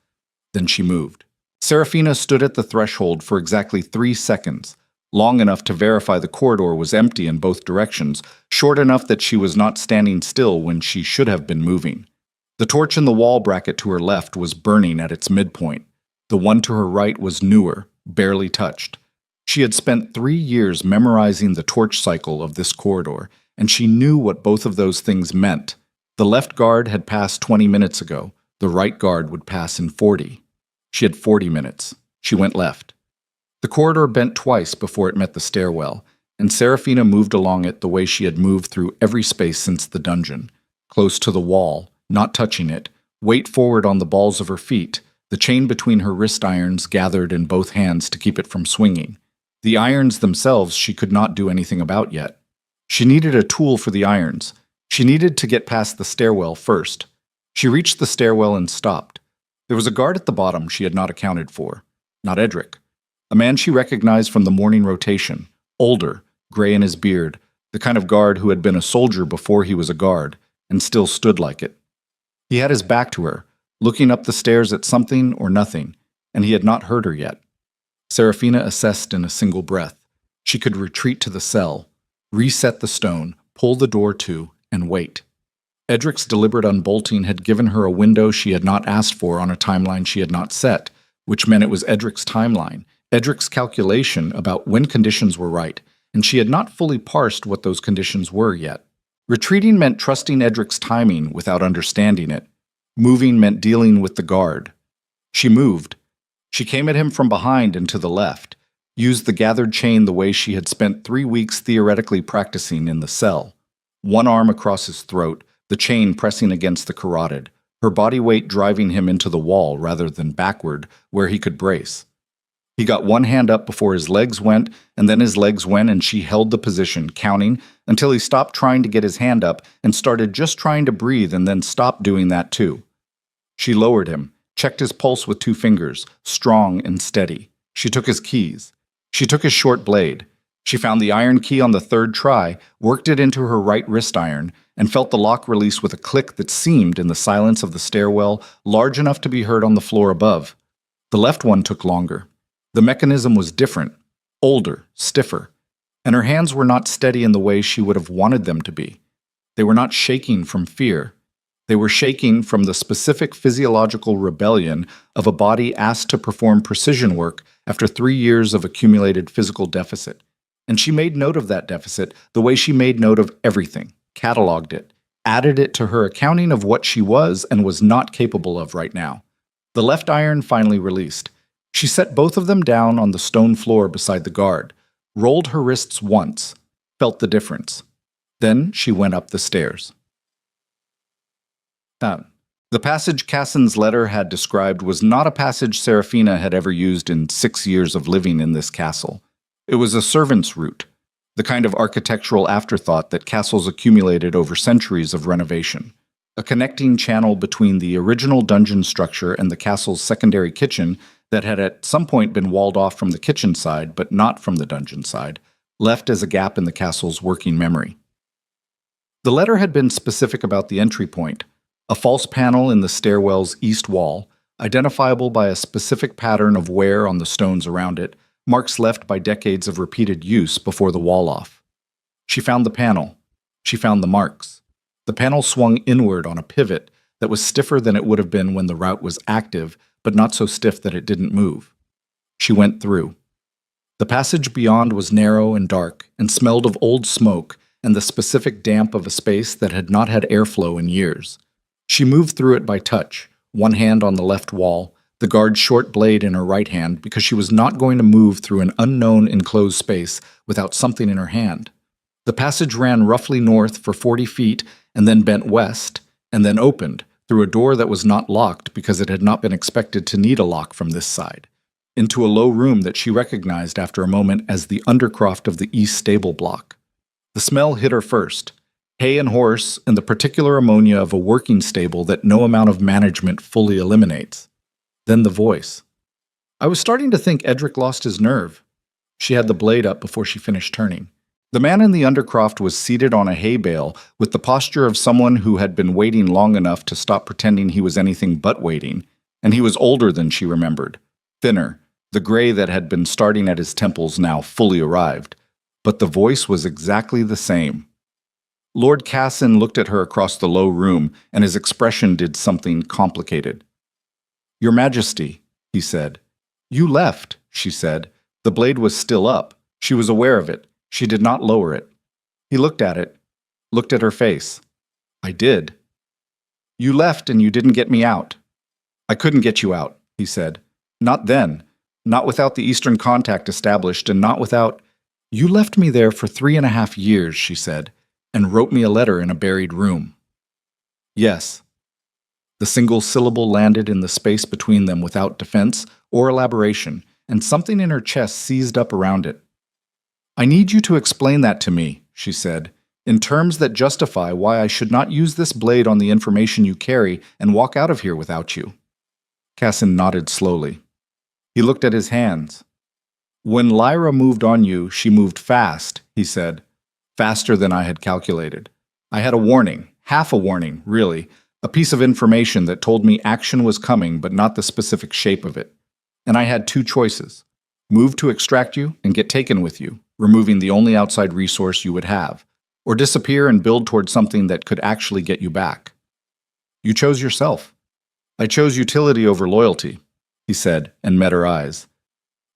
Then she moved. Serafina stood at the threshold for exactly 3 seconds, long enough to verify the corridor was empty in both directions, short enough that she was not standing still when she should have been moving. The torch in the wall bracket to her left was burning at its midpoint. The one to her right was newer, barely touched. She had spent 3 years memorizing the torch cycle of this corridor, and she knew what both of those things meant. The left guard had passed 20 minutes ago. The right guard would pass in 40. She had 40 minutes. She went left. The corridor bent twice before it met the stairwell, and Serafina moved along it the way she had moved through every space since the dungeon, close to the wall, not touching it, weight forward on the balls of her feet, the chain between her wrist irons gathered in both hands to keep it from swinging. The irons themselves she could not do anything about yet. She needed a tool for the irons. She needed to get past the stairwell first. She reached the stairwell and stopped. There was a guard at the bottom she had not accounted for. Not Edric. A man she recognized from the morning rotation, older, gray in his beard, the kind of guard who had been a soldier before he was a guard, and still stood like it. He had his back to her, looking up the stairs at something or nothing, and he had not heard her yet. Serafina assessed in a single breath. She could retreat to the cell, reset the stone, pull the door to, and wait. Edric's deliberate unbolting had given her a window she had not asked for on a timeline she had not set, which meant it was Edric's timeline, Edric's calculation about when conditions were right, and she had not fully parsed what those conditions were yet. Retreating meant trusting Edric's timing without understanding it. Moving meant dealing with the guard. She moved. She came at him from behind and to the left, used the gathered chain the way she had spent 3 weeks theoretically practicing in the cell. One arm across his throat, the chain pressing against the carotid, her body weight driving him into the wall rather than backward, where he could brace. He got one hand up before his legs went, and then his legs went, and she held the position, counting, until he stopped trying to get his hand up and started just trying to breathe and then stopped doing that too. She lowered him, checked his pulse with 2 fingers, strong and steady. She took his keys. She took his short blade. She found the iron key on the 3rd try, worked it into her right wrist iron, and felt the lock release with a click that seemed, in the silence of the stairwell, large enough to be heard on the floor above. The left one took longer. The mechanism was different, older, stiffer, and her hands were not steady in the way she would have wanted them to be. They were not shaking from fear. They were shaking from the specific physiological rebellion of a body asked to perform precision work after 3 years of accumulated physical deficit. And she made note of that deficit the way she made note of everything, cataloged it, added it to her accounting of what she was and was not capable of right now. The left iron finally released. She set both of them down on the stone floor beside the guard, rolled her wrists once, felt the difference. Then she went up the stairs. The passage Cassin's letter had described was not a passage Serafina had ever used in 6 years of living in this castle. It was a servant's route, the kind of architectural afterthought that castles accumulated over centuries of renovation, a connecting channel between the original dungeon structure and the castle's secondary kitchen that had at some point been walled off from the kitchen side but not from the dungeon side, left as a gap in the castle's working memory. The letter had been specific about the entry point, a false panel in the stairwell's east wall, identifiable by a specific pattern of wear on the stones around it, marks left by decades of repeated use before the wall-off. She found the panel. She found the marks. The panel swung inward on a pivot that was stiffer than it would have been when the route was active, but not so stiff that it didn't move. She went through. The passage beyond was narrow and dark, and smelled of old smoke and the specific damp of a space that had not had airflow in years. She moved through it by touch, one hand on the left wall, the guard's short blade in her right hand, because she was not going to move through an unknown enclosed space without something in her hand. The passage ran roughly north for 40 feet and then bent west, and then opened through a door that was not locked because it had not been expected to need a lock from this side, into a low room that she recognized after a moment as the undercroft of the east stable block. The smell hit her first, hay and horse and the particular ammonia of a working stable that no amount of management fully eliminates. Then the voice. I was starting to think Edric lost his nerve. She had the blade up before she finished turning. The man in the undercroft was seated on a hay bale with the posture of someone who had been waiting long enough to stop pretending he was anything but waiting, and he was older than she remembered, thinner, the gray that had been starting at his temples now fully arrived, but the voice was exactly the same. Lord Cassin looked at her across the low room, and his expression did something complicated. Your Majesty, he said. You left, she said. The blade was still up. She was aware of it. She did not lower it. He looked at it, looked at her face. I did. You left and you didn't get me out. I couldn't get you out, he said. Not then. Not without the Eastern contact established, and not without... You left me there for 3.5 years, she said, and wrote me a letter in a buried room. Yes. The single syllable landed in the space between them without defense or elaboration, and something in her chest seized up around it. I need you to explain that to me, she said, in terms that justify why I should not use this blade on the information you carry and walk out of here without you. Cassin nodded slowly. He looked at his hands. When Lyra moved on you, she moved fast, he said. Faster than I had calculated. I had a warning, half a warning, really, a piece of information that told me action was coming but not the specific shape of it. And I had 2 choices. Move to extract you and get taken with you, removing the only outside resource you would have, or disappear and build towards something that could actually get you back. You chose yourself. I chose utility over loyalty, he said, and met her eyes.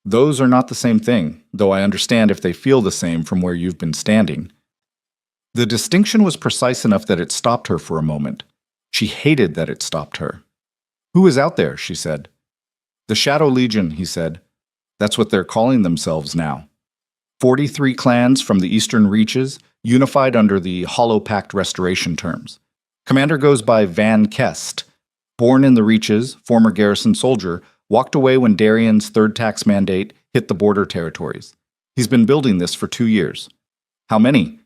Those are not the same thing, though I understand if they feel the same from where you've been standing. The distinction was precise enough that it stopped her for a moment. She hated that it stopped her. Who is out there, she said. The Shadow Legion, he said. That's what they're calling themselves now. 43 clans from the eastern reaches, unified under the Hollow Pact restoration terms. Commander goes by Van Kest. Born in the reaches, former garrison soldier, walked away when Darian's third tax mandate hit the border territories. He's been building this for 2 years. How many?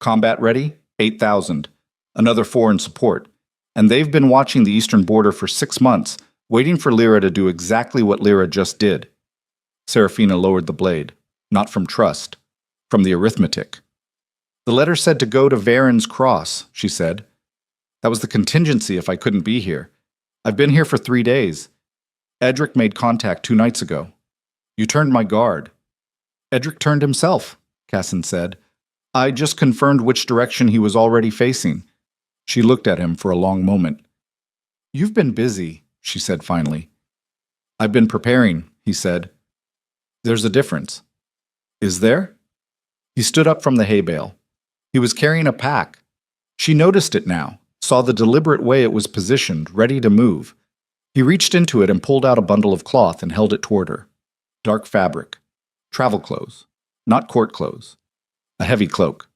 Combat ready? 8,000. Another 4 in support. And they've been watching the eastern border for 6 months, waiting for Lyra to do exactly what Lyra just did. Seraphina lowered the blade. Not from trust. From the arithmetic. The letter said to go to Varen's Cross, she said. That was the contingency if I couldn't be here. I've been here for 3 days. Edric made contact 2 nights ago. You turned my guard. Edric turned himself, Cassin said. I just confirmed which direction he was already facing. She looked at him for a long moment. You've been busy, she said finally. I've been preparing, he said. There's a difference. Is there? He stood up from the hay bale. He was carrying a pack. She noticed it now, saw the deliberate way it was positioned, ready to move. He reached into it and pulled out a bundle of cloth and held it toward her. Dark fabric. Travel clothes. Not court clothes. A heavy cloak.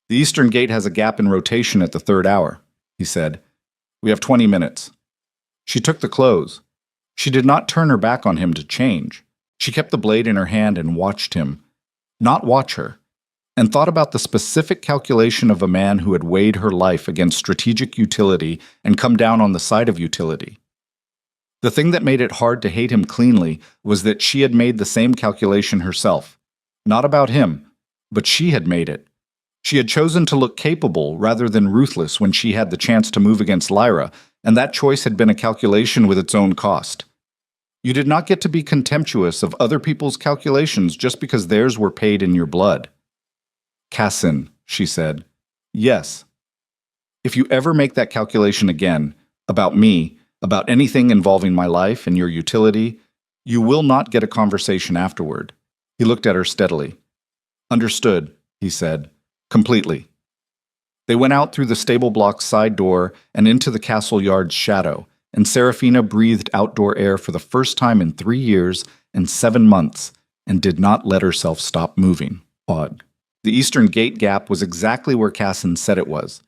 The eastern gate has a gap in rotation at the 3rd hour, he said. We have 20 minutes. She took the clothes. She did not turn her back on him to change. She kept the blade in her hand and watched him. Not watch her. And thought about the specific calculation of a man who had weighed her life against strategic utility and come down on the side of utility. The thing that made it hard to hate him cleanly was that she had made the same calculation herself. Not about him, but she had made it. She had chosen to look capable rather than ruthless when she had the chance to move against Lyra, and that choice had been a calculation with its own cost. You did not get to be contemptuous of other people's calculations just because theirs were paid in your blood. Cassin, she said. Yes. If you ever make that calculation again, about me, about anything involving my life and your utility, you will not get a conversation afterward. He looked at her steadily. Understood, he said. Completely. They went out through the stable block's side door and into the castle yard's shadow, and Seraphina breathed outdoor air for the first time in 3 years and 7 months and did not let herself stop moving. Odd. The eastern gate gap was exactly where Cassin said it was.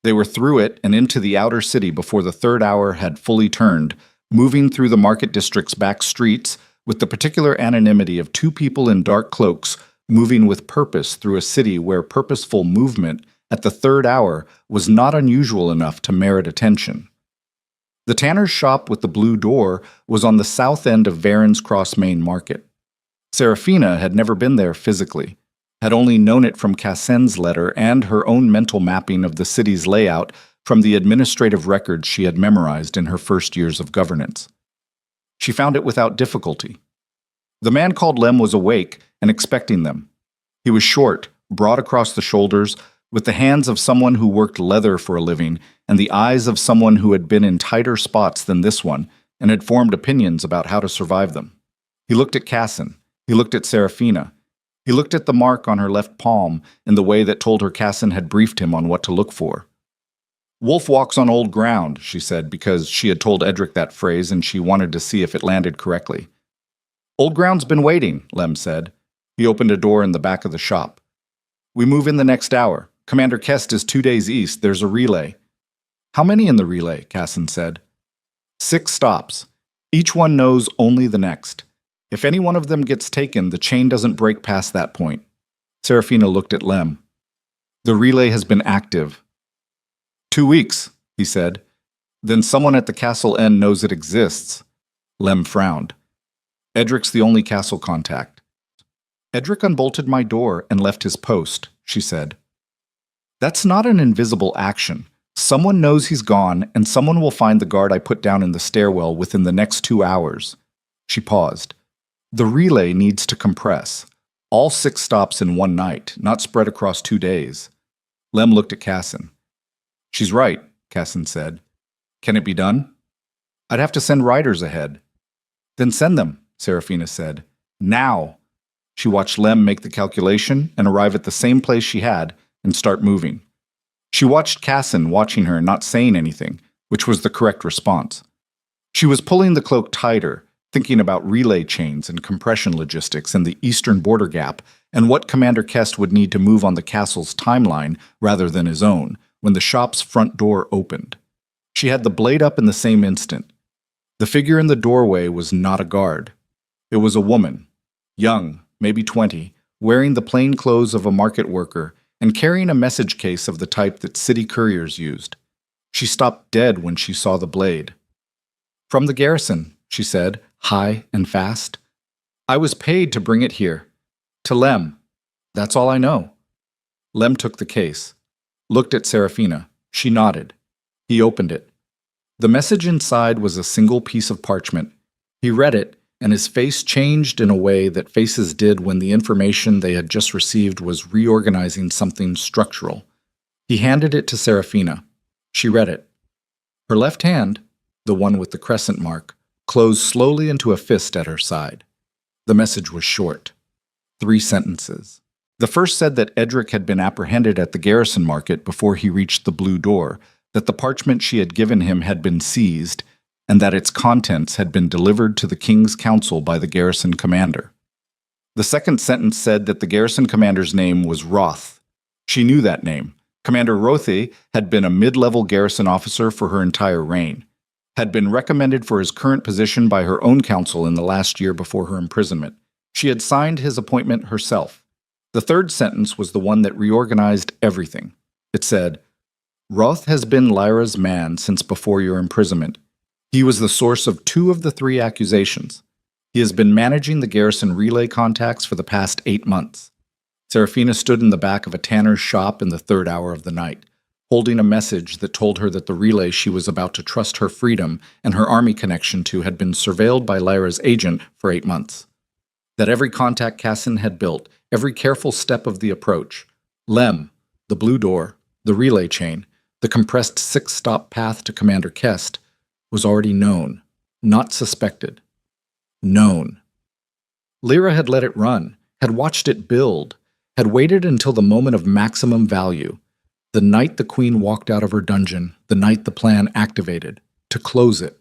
They were through it and into the outer city before the third hour had fully turned, moving through the market district's back streets with the particular anonymity of 2 people in dark cloaks moving with purpose through a city where purposeful movement at the third hour was not unusual enough to merit attention. The tanner's shop with the blue door was on the south end of Varen's Cross Main Market. Seraphina had never been there physically, had only known it from Cassin's letter and her own mental mapping of the city's layout from the administrative records she had memorized in her first years of governance. She found it without difficulty. The man called Lem was awake and expecting them. He was short, broad across the shoulders, with the hands of someone who worked leather for a living and the eyes of someone who had been in tighter spots than this one and had formed opinions about how to survive them. He looked at Cassin. He looked at Seraphina. He looked at the mark on her left palm in the way that told her Cassin had briefed him on what to look for. Wolf walks on old ground, she said, because she had told Edric that phrase and she wanted to see if it landed correctly. Old ground's been waiting, Lem said. He opened a door in the back of the shop. We move in the next hour. Commander Kest is 2 days east. There's a relay. How many in the relay? Cassin said. 6 stops. Each one knows only the next. If any one of them gets taken, the chain doesn't break past that point. Seraphina looked at Lem. The relay has been active. 2 weeks, he said. Then someone at the castle end knows it exists. Lem frowned. Edric's the only castle contact. Edric unbolted my door and left his post, she said. That's not an invisible action. Someone knows he's gone, and someone will find the guard I put down in the stairwell within the next 2 hours. She paused. The relay needs to compress. All 6 stops in one night, not spread across 2 days. Lem looked at Cassin. She's right, Cassin said. Can it be done? I'd have to send riders ahead. Then send them, Seraphina said. Now. She watched Lem make the calculation and arrive at the same place she had and start moving. She watched Cassin watching her and not saying anything, which was the correct response. She was pulling the cloak tighter, thinking about relay chains and compression logistics and the eastern border gap and what Commander Kest would need to move on the castle's timeline rather than his own when the shop's front door opened. She had the blade up in the same instant. The figure in the doorway was not a guard. It was a woman, young, maybe 20, wearing the plain clothes of a market worker and carrying a message case of the type that city couriers used. She stopped dead when she saw the blade. From the garrison, she said, high and fast. I was paid to bring it here. To Lem. That's all I know. Lem took the case. Looked at Seraphina. She nodded. He opened it. The message inside was a single piece of parchment. He read it, and his face changed in a way that faces did when the information they had just received was reorganizing something structural. He handed it to Seraphina. She read it. Her left hand, the one with the crescent mark, closed slowly into a fist at her side. The message was short. 3 sentences. The first said that Edric had been apprehended at the garrison market before he reached the blue door, that the parchment she had given him had been seized, and that its contents had been delivered to the king's council by the garrison commander. The second sentence said that the garrison commander's name was Roth. She knew that name. Commander Rothe had been a mid-level garrison officer for her entire reign, had been recommended for his current position by her own council in the last year before her imprisonment. She had signed his appointment herself. The third sentence was the one that reorganized everything. It said, Roth has been Lyra's man since before your imprisonment. He was the source of 2 of the 3 accusations. He has been managing the garrison relay contacts for the past 8 months. Seraphina stood in the back of a tanner's shop in the third hour of the night. holding a message that told her that the relay she was about to trust her freedom and her army connection to had been surveilled by Lyra's agent for 8 months. That every contact Cassin had built, every careful step of the approach, Lem, the blue door, the relay chain, the compressed 6-stop path to Commander Kest, was already known, not suspected. Known. Lyra had let it run, had watched it build, had waited until the moment of maximum value, the night the Queen walked out of her dungeon, the night the plan activated, to close it.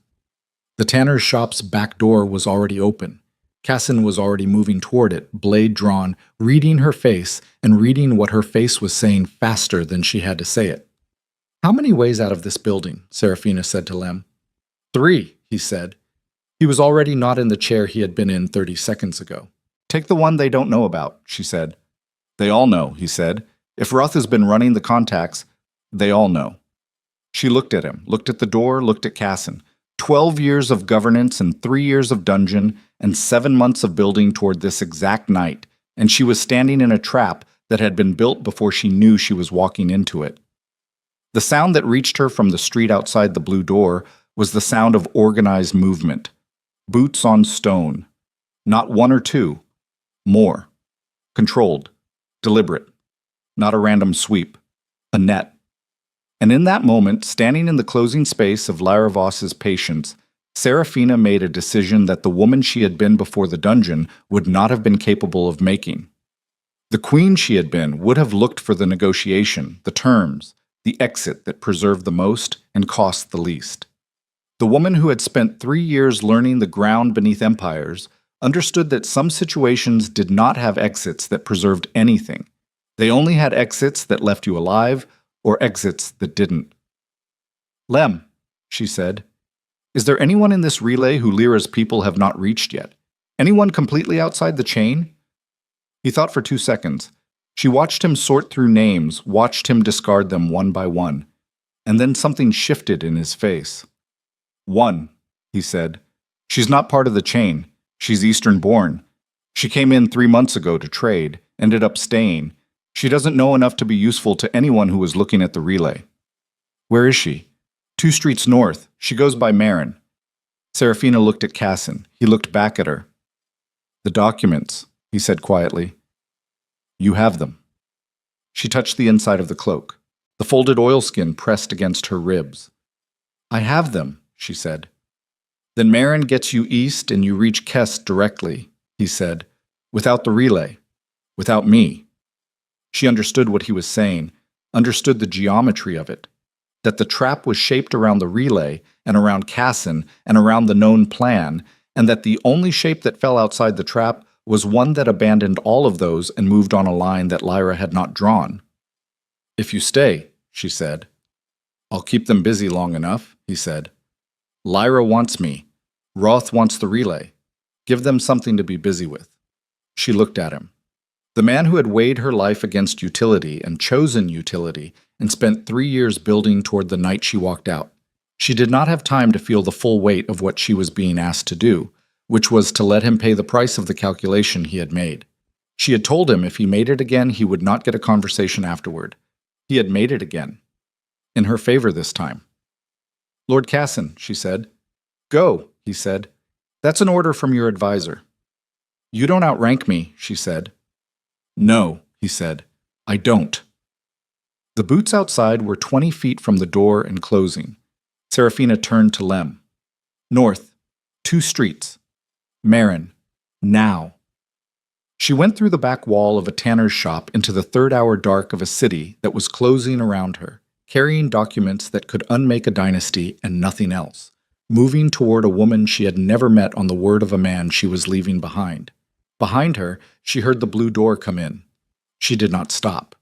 The tanner's shop's back door was already open. Cassin was already moving toward it, blade drawn, reading her face and reading what her face was saying faster than she had to say it. "How many ways out of this building?" Seraphina said to Lem. "3," he said. He was already not in the chair he had been in 30 seconds ago. "Take the one they don't know about," she said. "They all know," he said. "If Roth has been running the contacts, they all know." She looked at him, looked at the door, looked at Cassin. 12 years of governance and 3 years of dungeon and 7 months of building toward this exact night, and she was standing in a trap that had been built before she knew she was walking into it. The sound that reached her from the street outside the blue door was the sound of organized movement. Boots on stone. Not 1 or 2. More. Controlled. Deliberate. Not a random sweep. A net. And in that moment, standing in the closing space of Lyra Voss's patience, Seraphina made a decision that the woman she had been before the dungeon would not have been capable of making. The queen she had been would have looked for the negotiation, the terms, the exit that preserved the most and cost the least. The woman who had spent 3 years learning the ground beneath empires understood that some situations did not have exits that preserved anything. They only had exits that left you alive, or exits that didn't. "Lem," she said, "is there anyone in this relay who Lyra's people have not reached yet? Anyone completely outside the chain?" He thought for 2 seconds. She watched him sort through names, watched him discard them one by one, and then something shifted in his face. "One," he said. "She's not part of the chain. She's Eastern-born. She came in 3 months ago to trade, ended up staying. She doesn't know enough to be useful to anyone who was looking at the relay." "Where is she?" 2 streets north. She goes by Marin." Seraphina looked at Cassin. He looked back at her. "The documents," he said quietly. "You have them." She touched the inside of the cloak. The folded oilskin pressed against her ribs. "I have them," she said. "Then Marin gets you east and you reach Kest directly," he said, "without the relay, without me." She understood what he was saying, understood the geometry of it, that the trap was shaped around the relay and around Cassin and around the known plan, and that the only shape that fell outside the trap was one that abandoned all of those and moved on a line that Lyra had not drawn. "If you stay," she said. "I'll keep them busy long enough," he said. "Lyra wants me. Roth wants the relay. Give them something to be busy with." She looked at him. The man who had weighed her life against utility and chosen utility and spent 3 years building toward the night she walked out. She did not have time to feel the full weight of what she was being asked to do, which was to let him pay the price of the calculation he had made. She had told him if he made it again, he would not get a conversation afterward. He had made it again. In her favor this time. "Lord Cassin," she said. "Go," he said. "That's an order from your advisor." "You don't outrank me," she said. "No," he said. "I don't." The boots outside were 20 feet from the door and closing. Seraphina turned to Lem. "North. 2 streets. Marin. Now." She went through the back wall of a tanner's shop into the third-hour dark of a city that was closing around her, carrying documents that could unmake a dynasty and nothing else, moving toward a woman she had never met on the word of a man she was leaving behind. Behind her, she heard the blue door come in. She did not stop.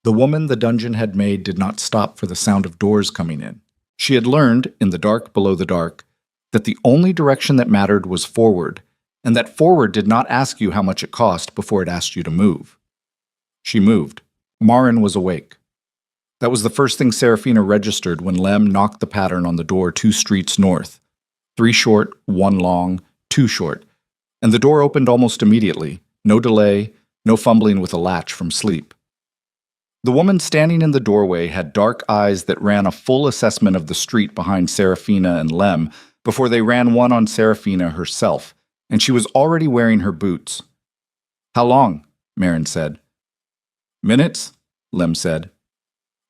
The woman the dungeon had made did not stop for the sound of doors coming in. She had learned, in the dark below the dark, that the only direction that mattered was forward, and that forward did not ask you how much it cost before it asked you to move. She moved. Marin was awake. That was the first thing Seraphina registered when Lem knocked the pattern on the door 2 streets north. 3 short, 1 long, 2 short. And the door opened almost immediately. No delay, no fumbling with a latch from sleep. The woman standing in the doorway had dark eyes that ran a full assessment of the street behind Serafina and Lem before they ran one on Serafina herself, and she was already wearing her boots. "How long?" Marin said. "Minutes," Lem said.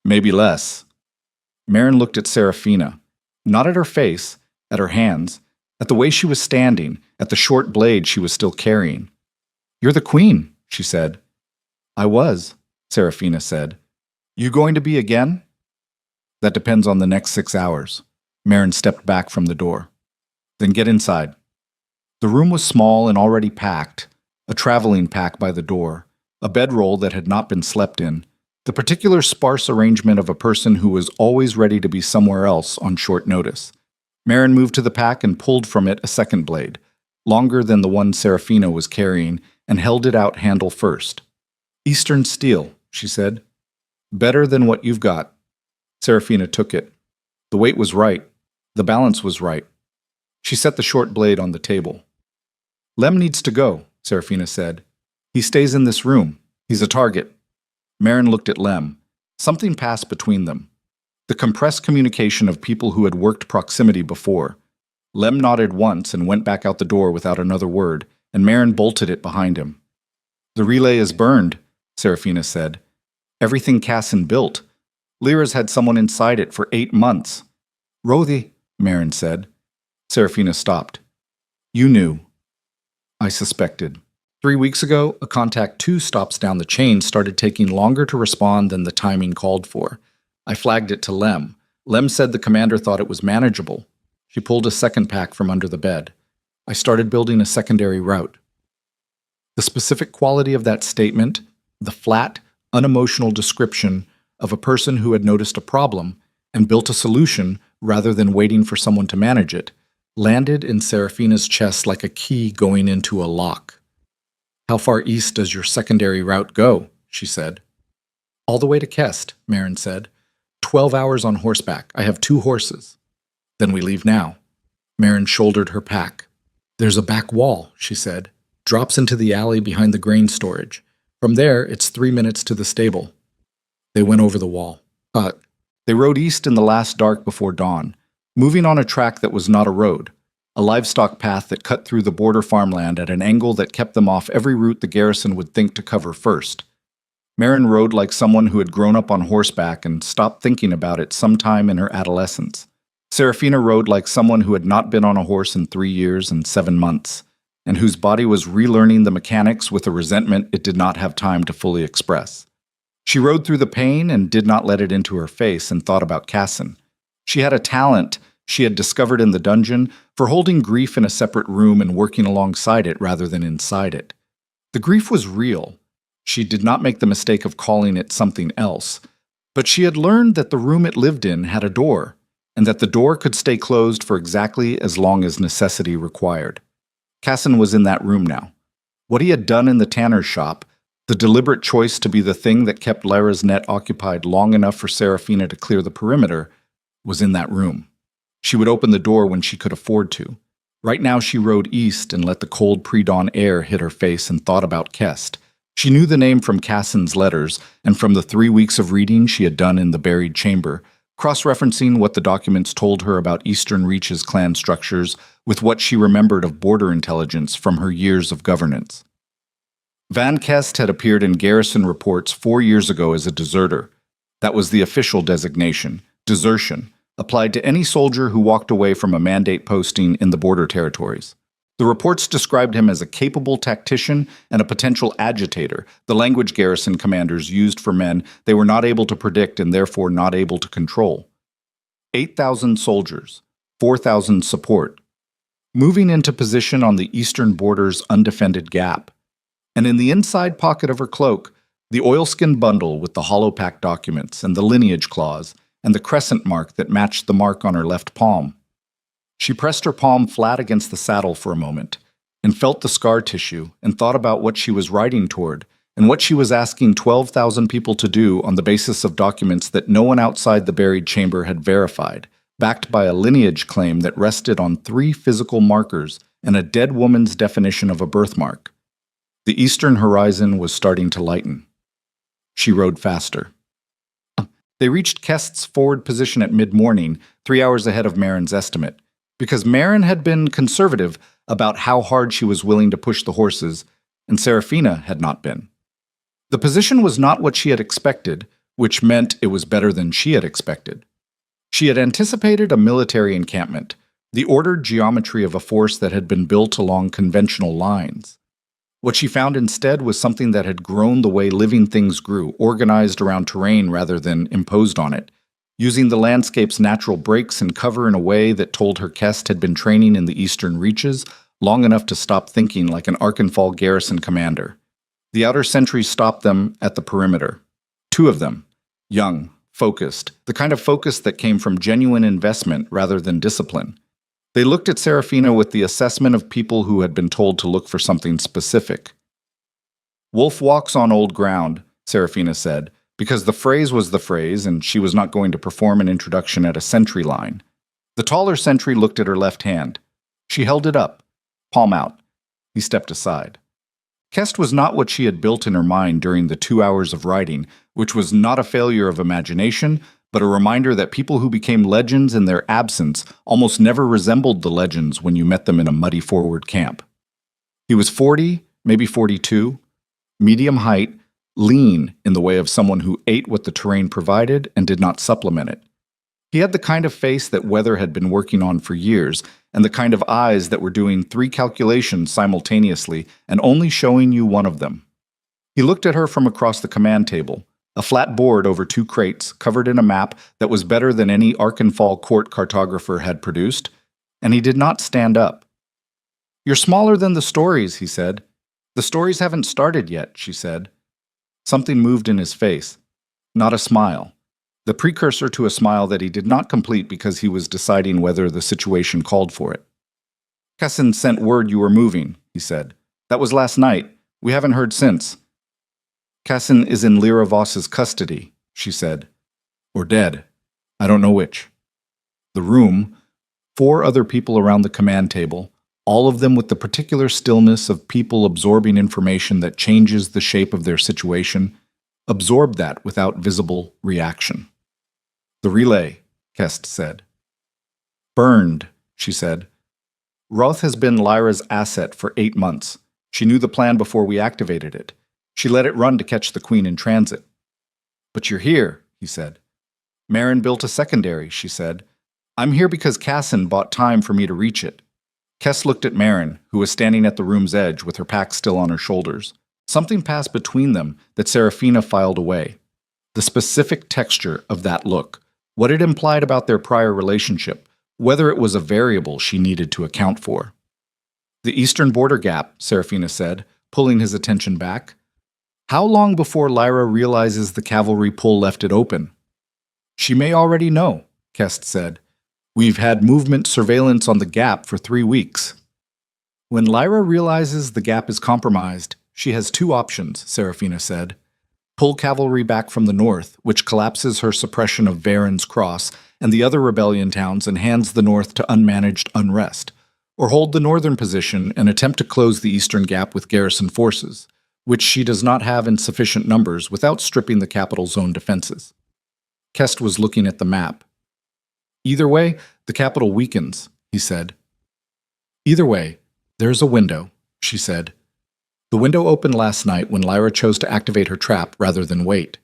"Maybe less." Marin looked at Serafina, not at her face, at her hands, at the way she was standing, at the short blade she was still carrying. "You're the queen," she said. "I was," Serafina said. "You going to be again?" "That depends on the next 6 hours." Marin stepped back from the door. "Then get inside." The room was small and already packed, a traveling pack by the door, a bedroll that had not been slept in, the particular sparse arrangement of a person who was always ready to be somewhere else on short notice. Marin moved to the pack and pulled from it a second blade, longer than the one Serafina was carrying, and held it out handle first. "Eastern steel," she said. "Better than what you've got." Serafina took it. The weight was right. The balance was right. She set the short blade on the table. "Lem needs to go," Serafina said. "He stays in this room. He's a target." Marin looked at Lem. Something passed between them. The compressed communication of people who had worked proximity before. Lem nodded once and went back out the door without another word, and Marin bolted it behind him. "The relay is burned," Serafina said. "Everything Cassin built. Lyra's had someone inside it for 8 months. "Rothy," Marin said. Serafina stopped. "You knew." "I suspected. 3 weeks ago, a contact 2 stops down the chain started taking longer to respond than the timing called for. I flagged it to Lem. Lem said the commander thought it was manageable. She pulled a second pack from under the bed. I started building a secondary route." The specific quality of that statement, the flat, unemotional description of a person who had noticed a problem and built a solution rather than waiting for someone to manage it, landed in Serafina's chest like a key going into a lock. "How far east does your secondary route go?" she said. "All the way to Kest," Marin said. 12 hours on horseback. I have 2 horses." "Then we leave now." Marin shouldered her pack. "There's a back wall," she said. "Drops into the alley behind the grain storage. From there, it's 3 minutes to the stable." They went over the wall. They rode east in the last dark before dawn, moving on a track that was not a road, a livestock path that cut through the border farmland at an angle that kept them off every route the garrison would think to cover first. Marin rode like someone who had grown up on horseback and stopped thinking about it sometime in her adolescence. Serafina rode like someone who had not been on a horse in 3 years and 7 months, and whose body was relearning the mechanics with a resentment it did not have time to fully express. She rode through the pain and did not let it into her face and thought about Cassin. She had a talent she had discovered in the dungeon for holding grief in a separate room and working alongside it rather than inside it. The grief was real. She did not make the mistake of calling it something else, but she had learned that the room it lived in had a door, and that the door could stay closed for exactly as long as necessity required. Cassin was in that room now. What he had done in the tanner's shop, the deliberate choice to be the thing that kept Lyra's net occupied long enough for Serafina to clear the perimeter, was in that room. She would open the door when she could afford to. Right now she rode east and let the cold pre-dawn air hit her face and thought about Kest. She knew the name from Cassin's letters and from the 3 weeks of reading she had done in the buried chamber, cross-referencing what the documents told her about Eastern Reach's clan structures with what she remembered of border intelligence from her years of governance. Van Kest had appeared in garrison reports 4 years ago as a deserter. That was the official designation, desertion, applied to any soldier who walked away from a mandate posting in the border territories. The reports described him as a capable tactician and a potential agitator, the language garrison commanders used for men they were not able to predict and therefore not able to control. 8,000 soldiers, 4,000 support, moving into position on the eastern border's undefended gap. And in the inside pocket of her cloak, the oilskin bundle with the hollow-pack documents and the lineage clause and the crescent mark that matched the mark on her left palm. She pressed her palm flat against the saddle for a moment and felt the scar tissue and thought about what she was riding toward and what she was asking 12,000 people to do on the basis of documents that no one outside the buried chamber had verified, backed by a lineage claim that rested on 3 physical markers and a dead woman's definition of a birthmark. The eastern horizon was starting to lighten. She rode faster. They reached Kest's forward position at mid-morning, 3 hours ahead of Marin's estimate, because Marin had been conservative about how hard she was willing to push the horses, and Serafina had not been. The position was not what she had expected, which meant it was better than she had expected. She had anticipated a military encampment, the ordered geometry of a force that had been built along conventional lines. What she found instead was something that had grown the way living things grew, organized around terrain rather than imposed on it, using the landscape's natural breaks and cover in a way that told her Kest had been training in the eastern reaches long enough to stop thinking like an Arkenfall garrison commander. The outer sentries stopped them at the perimeter. 2 of them, young, focused, the kind of focus that came from genuine investment rather than discipline. They looked at Serafina with the assessment of people who had been told to look for something specific. "Wolf walks on old ground," Serafina said, because the phrase was the phrase and she was not going to perform an introduction at a sentry line. The taller sentry looked at her left hand. She held it up, palm out. He stepped aside. Kest was not what she had built in her mind during the 2 hours of writing, which was not a failure of imagination, but a reminder that people who became legends in their absence almost never resembled the legends when you met them in a muddy forward camp. He was 40, maybe 42, medium height, lean in the way of someone who ate what the terrain provided and did not supplement it. He had the kind of face that Weather had been working on for years, and the kind of eyes that were doing 3 calculations simultaneously and only showing you one of them. He looked at her from across the command table, a flat board over 2 crates covered in a map that was better than any Arkenfall court cartographer had produced, and he did not stand up. "You're smaller than the stories," he said. "The stories haven't started yet," she said. Something moved in his face. Not a smile. The precursor to a smile that he did not complete because he was deciding whether the situation called for it. "Cassin sent word you were moving," he said. "That was last night. We haven't heard since." "Cassin is in Lyra Voss's custody," she said. "Or dead. I don't know which." The room, 4 other people around the command table, all of them with the particular stillness of people absorbing information that changes the shape of their situation, absorbed that without visible reaction. "The relay," Kest said. "Burned," she said. "Roth has been Lyra's asset for 8 months. She knew the plan before we activated it. She let it run to catch the Queen in transit." "But you're here," he said. "Marin built a secondary," she said. "I'm here because Cassin bought time for me to reach it." Kest looked at Marin, who was standing at the room's edge with her pack still on her shoulders. Something passed between them that Serafina filed away. The specific texture of that look, what it implied about their prior relationship, whether it was a variable she needed to account for. "The eastern border gap," Serafina said, pulling his attention back. "How long before Lyra realizes the cavalry pull left it open?" "She may already know," Kest said. "We've had movement surveillance on the gap for 3 weeks." "When Lyra realizes the gap is compromised, she has 2 options," Serafina said. "Pull cavalry back from the north, which collapses her suppression of Varen's Cross and the other rebellion towns and hands the north to unmanaged unrest, or hold the northern position and attempt to close the eastern gap with garrison forces, which she does not have in sufficient numbers without stripping the capital's own defenses." Kest was looking at the map. "Either way, the capital weakens," he said. "Either way, there's a window," she said. "The window opened last night when Lyra chose to activate her trap rather than wait.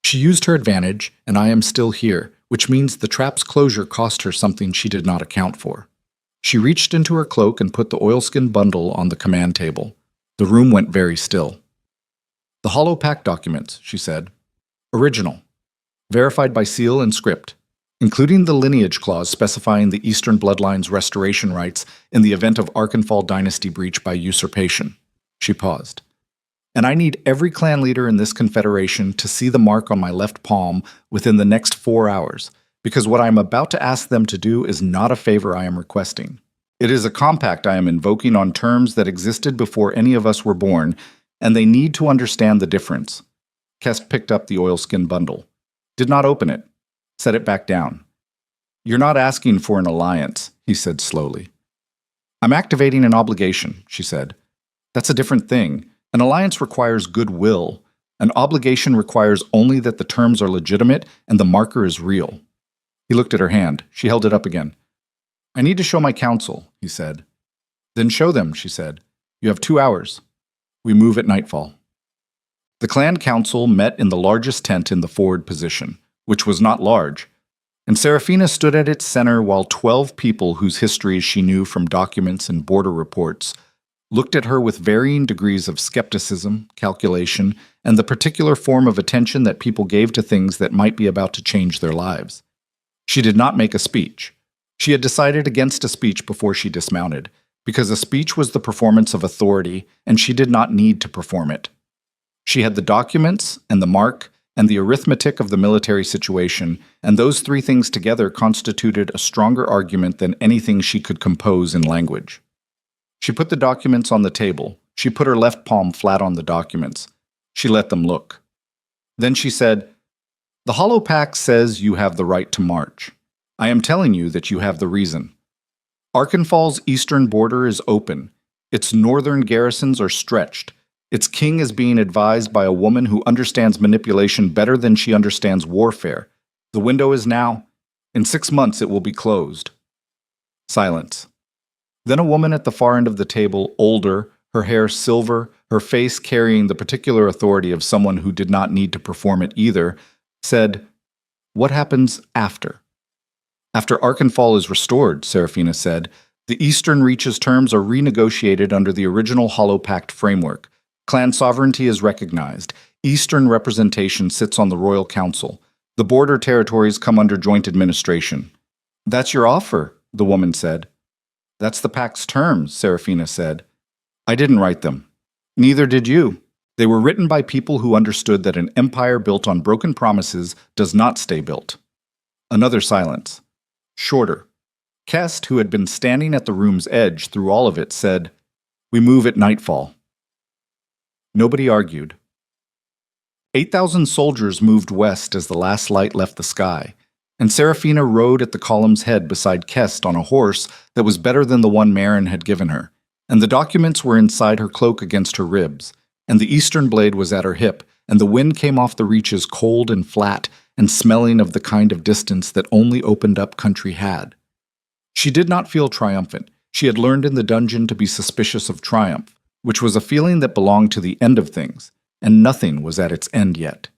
She used her advantage, and I am still here, which means the trap's closure cost her something she did not account for." She reached into her cloak and put the oilskin bundle on the command table. The room went very still. "The hollow pact documents," she said. "Original. Verified by seal and script, including the lineage clause specifying the Eastern Bloodline's restoration rights in the event of Arkenfall dynasty breach by usurpation." She paused. "And I need every clan leader in this confederation to see the mark on my left palm within the next 4 hours, because what I am about to ask them to do is not a favor I am requesting. It is a compact I am invoking on terms that existed before any of us were born, and they need to understand the difference." Kest picked up the oilskin bundle. Did not open it. Set it back down. "You're not asking for an alliance," he said slowly. "I'm activating an obligation," she said. "That's a different thing. An alliance requires goodwill. An obligation requires only that the terms are legitimate and the marker is real. He looked at her hand. She held it up again. I need to show my counsel, he said. Then show them, she said. You have 2 hours. We move at nightfall. The clan council met in the largest tent in the forward position, which was not large, and Seraphina stood at its center while 12 people whose histories she knew from documents and border reports looked at her with varying degrees of skepticism, calculation, and the particular form of attention that people gave to things that might be about to change their lives. She did not make a speech. She had decided against a speech before she dismounted, because a speech was the performance of authority, and she did not need to perform it. She had the documents and the mark and the arithmetic of the military situation, and those 3 things together constituted a stronger argument than anything she could compose in language. She put the documents on the table. She put her left palm flat on the documents. She let them look. Then she said, The Hollow Pact says you have the right to march. I am telling you that you have the reason. Arkenfall's eastern border is open. Its northern garrisons are stretched. Its king is being advised by a woman who understands manipulation better than she understands warfare. The window is now. In 6 months it will be closed. Silence. Then a woman at the far end of the table, older, her hair silver, her face carrying the particular authority of someone who did not need to perform it either, said, What happens after? After Arkenfall is restored, Seraphina said, the Eastern Reach's terms are renegotiated under the original Hollow Pact framework. Clan sovereignty is recognized. Eastern representation sits on the Royal Council. The border territories come under joint administration. That's your offer, the woman said. That's the Pact's terms, Seraphina said. I didn't write them. Neither did you. They were written by people who understood that an empire built on broken promises does not stay built. Another silence. Shorter. Kest, who had been standing at the room's edge through all of it, said, We move at nightfall. Nobody argued. 8,000 soldiers moved west as the last light left the sky, and Seraphina rode at the column's head beside Kest on a horse that was better than the one Marin had given her, and the documents were inside her cloak against her ribs, and the eastern blade was at her hip, and the wind came off the reaches cold and flat and smelling of the kind of distance that only opened-up country had. She did not feel triumphant. She had learned in the dungeon to be suspicious of triumph, which was a feeling that belonged to the end of things, and nothing was at its end yet.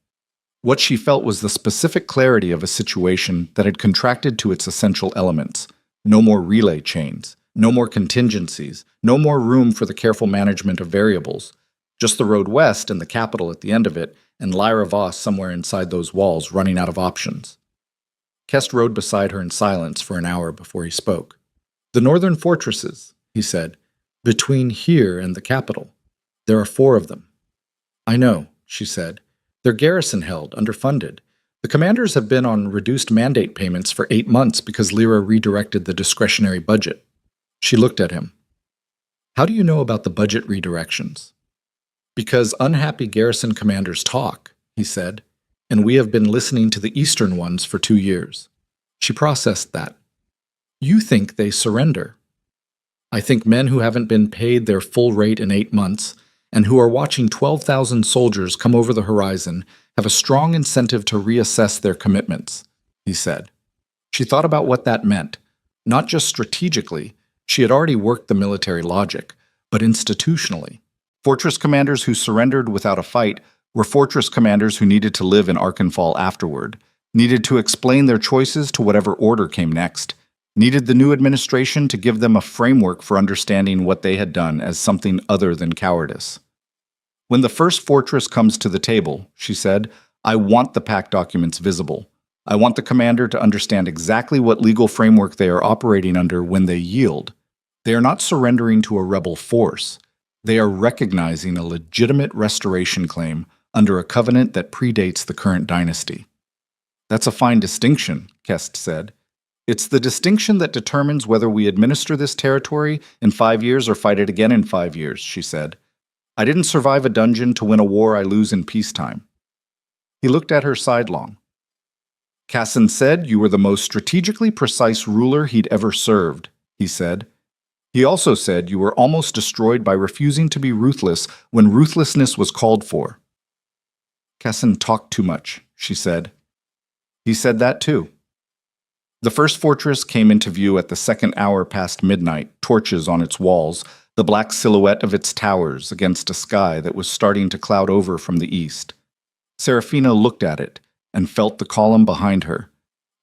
What she felt was the specific clarity of a situation that had contracted to its essential elements. No more relay chains, no more contingencies, no more room for the careful management of variables. Just the road west and the capital at the end of it, and Lyra Voss somewhere inside those walls running out of options. Kest rode beside her in silence for an hour before he spoke. The northern fortresses, he said, between here and the capital. There are 4 of them. I know, she said. They're garrison-held, underfunded. The commanders have been on reduced mandate payments for 8 months because Lyra redirected the discretionary budget. She looked at him. How do you know about the budget redirections? Because unhappy garrison commanders talk, he said, and we have been listening to the eastern ones for 2 years. She processed that. You think they surrender. I think men who haven't been paid their full rate in 8 months and who are watching 12,000 soldiers come over the horizon have a strong incentive to reassess their commitments, he said. She thought about what that meant, not just strategically. She had already worked the military logic, but institutionally. Fortress commanders who surrendered without a fight were fortress commanders who needed to live in Arkenfall afterward, needed to explain their choices to whatever order came next, needed the new administration to give them a framework for understanding what they had done as something other than cowardice. When the first fortress comes to the table, she said, I want the pact documents visible. I want the commander to understand exactly what legal framework they are operating under when they yield. They are not surrendering to a rebel force. They are recognizing a legitimate restoration claim under a covenant that predates the current dynasty. That's a fine distinction, Kest said. It's the distinction that determines whether we administer this territory in 5 years or fight it again in 5 years, she said. I didn't survive a dungeon to win a war I lose in peacetime. He looked at her sidelong. Casson said you were the most strategically precise ruler he'd ever served, he said. He also said you were almost destroyed by refusing to be ruthless when ruthlessness was called for. Kessin talked too much, she said. He said that too. The first fortress came into view at the second hour past midnight, torches on its walls, the black silhouette of its towers against a sky that was starting to cloud over from the east. Serafina looked at it and felt the column behind her,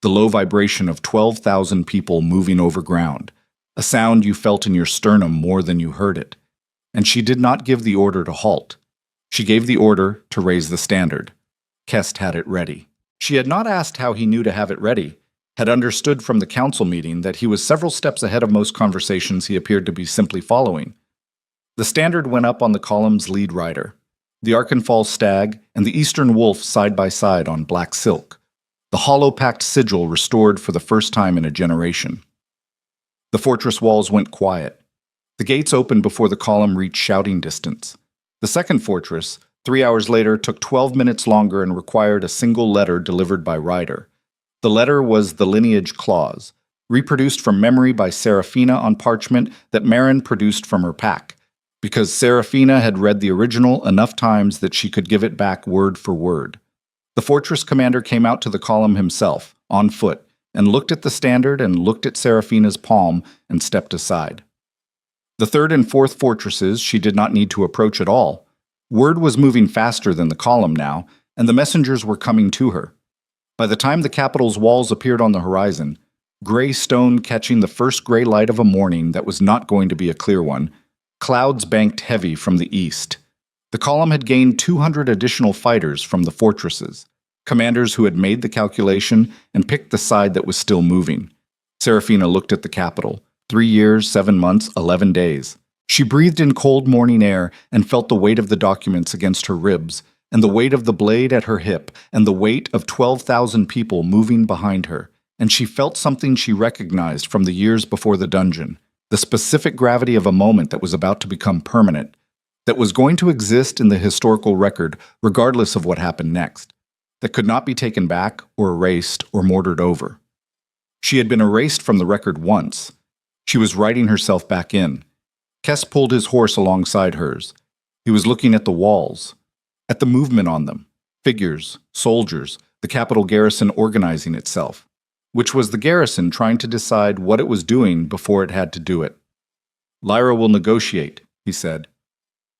the low vibration of 12,000 people moving over ground, a sound you felt in your sternum more than you heard it. And she did not give the order to halt. She gave the order to raise the standard. Kest had it ready. She had not asked how he knew to have it ready, had understood from the council meeting that he was several steps ahead of most conversations he appeared to be simply following. The standard went up on the column's lead rider, the Arkenfall stag and the Eastern wolf side by side on black silk, the hollow-packed sigil restored for the first time in a generation. The fortress walls went quiet. The gates opened before the column reached shouting distance. The second fortress, 3 hours later, took 12 minutes longer and required a single letter delivered by rider. The letter was the lineage clause, reproduced from memory by Serafina on parchment that Marin produced from her pack, because Serafina had read the original enough times that she could give it back word for word. The fortress commander came out to the column himself, on foot, and looked at the standard and looked at Serafina's palm and stepped aside. The third and fourth fortresses she did not need to approach at all. Word was moving faster than the column now, and the messengers were coming to her. By the time the capital's walls appeared on the horizon, gray stone catching the first gray light of a morning that was not going to be a clear one, clouds banked heavy from the east. The column had gained 200 additional fighters from the fortresses, commanders who had made the calculation and picked the side that was still moving. Serafina looked at the capital. 3 years, 7 months, 11 days. She breathed in cold morning air and felt the weight of the documents against her ribs, and the weight of the blade at her hip, and the weight of 12,000 people moving behind her, and she felt something she recognized from the years before the dungeon, the specific gravity of a moment that was about to become permanent, that was going to exist in the historical record regardless of what happened next, that could not be taken back or erased or mortared over. She had been erased from the record once. She was writing herself back in. Kest pulled his horse alongside hers. He was looking at the walls, at the movement on them, figures, soldiers, the capital garrison organizing itself, which was the garrison trying to decide what it was doing before it had to do it. Lyra will negotiate, he said.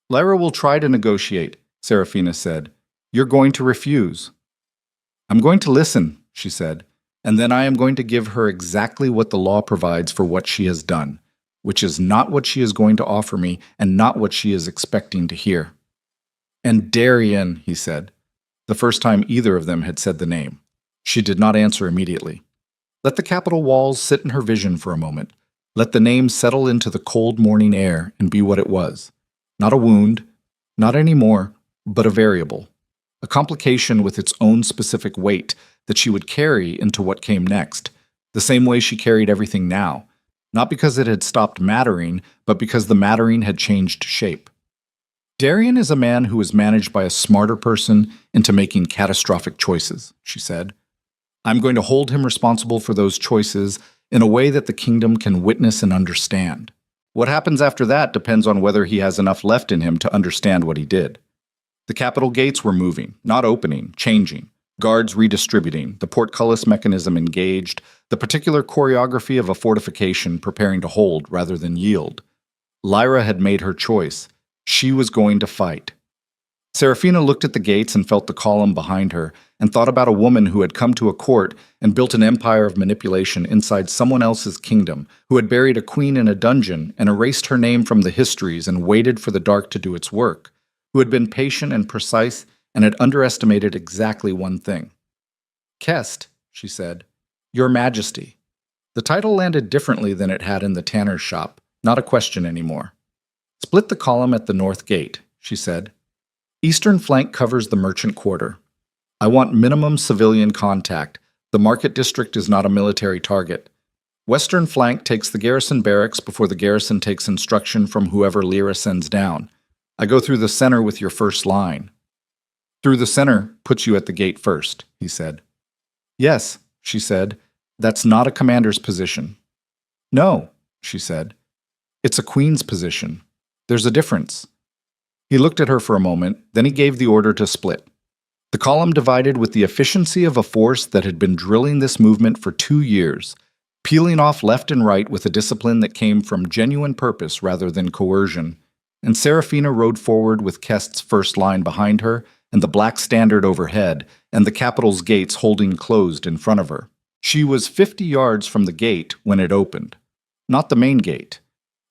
Lyra will try to negotiate, Serafina said. You're going to refuse. I'm going to listen, she said, and then I am going to give her exactly what the law provides for what she has done, which is not what she is going to offer me and not what she is expecting to hear. And Darien, he said, the first time either of them had said the name. She did not answer immediately. Let the capital walls sit in her vision for a moment. Let the name settle into the cold morning air and be what it was. Not a wound, not any more, but a variable. A complication with its own specific weight that she would carry into what came next, the same way she carried everything now, not because it had stopped mattering, but because the mattering had changed shape. Darien is a man who is managed by a smarter person into making catastrophic choices, she said. I'm going to hold him responsible for those choices in a way that the kingdom can witness and understand. What happens after that depends on whether he has enough left in him to understand what he did. The capital gates were moving, not opening, changing. Guards redistributing, the portcullis mechanism engaged, the particular choreography of a fortification preparing to hold rather than yield. Lyra had made her choice. She was going to fight. Serafina looked at the gates and felt the column behind her, and thought about a woman who had come to a court and built an empire of manipulation inside someone else's kingdom, who had buried a queen in a dungeon and erased her name from the histories and waited for the dark to do its work, who had been patient and precise and had underestimated exactly one thing. Kest, she said, Your Majesty. The title landed differently than it had in the tanner's shop, not a question anymore. Split the column at the north gate, she said. Eastern flank covers the merchant quarter. I want minimum civilian contact. The market district is not a military target. Western flank takes the garrison barracks before the garrison takes instruction from whoever Lyra sends down. I go through the center with your first line. Through the center puts you at the gate first, he said. Yes, she said. That's not a commander's position. No, she said. It's a queen's position. There's a difference. He looked at her for a moment, then he gave the order to split. The column divided with the efficiency of a force that had been drilling this movement for 2 years, peeling off left and right with a discipline that came from genuine purpose rather than coercion. And Serafina rode forward with Kest's first line behind her, and the black standard overhead, and the Capitol's gates holding closed in front of her. She was 50 yards from the gate when it opened. Not the main gate.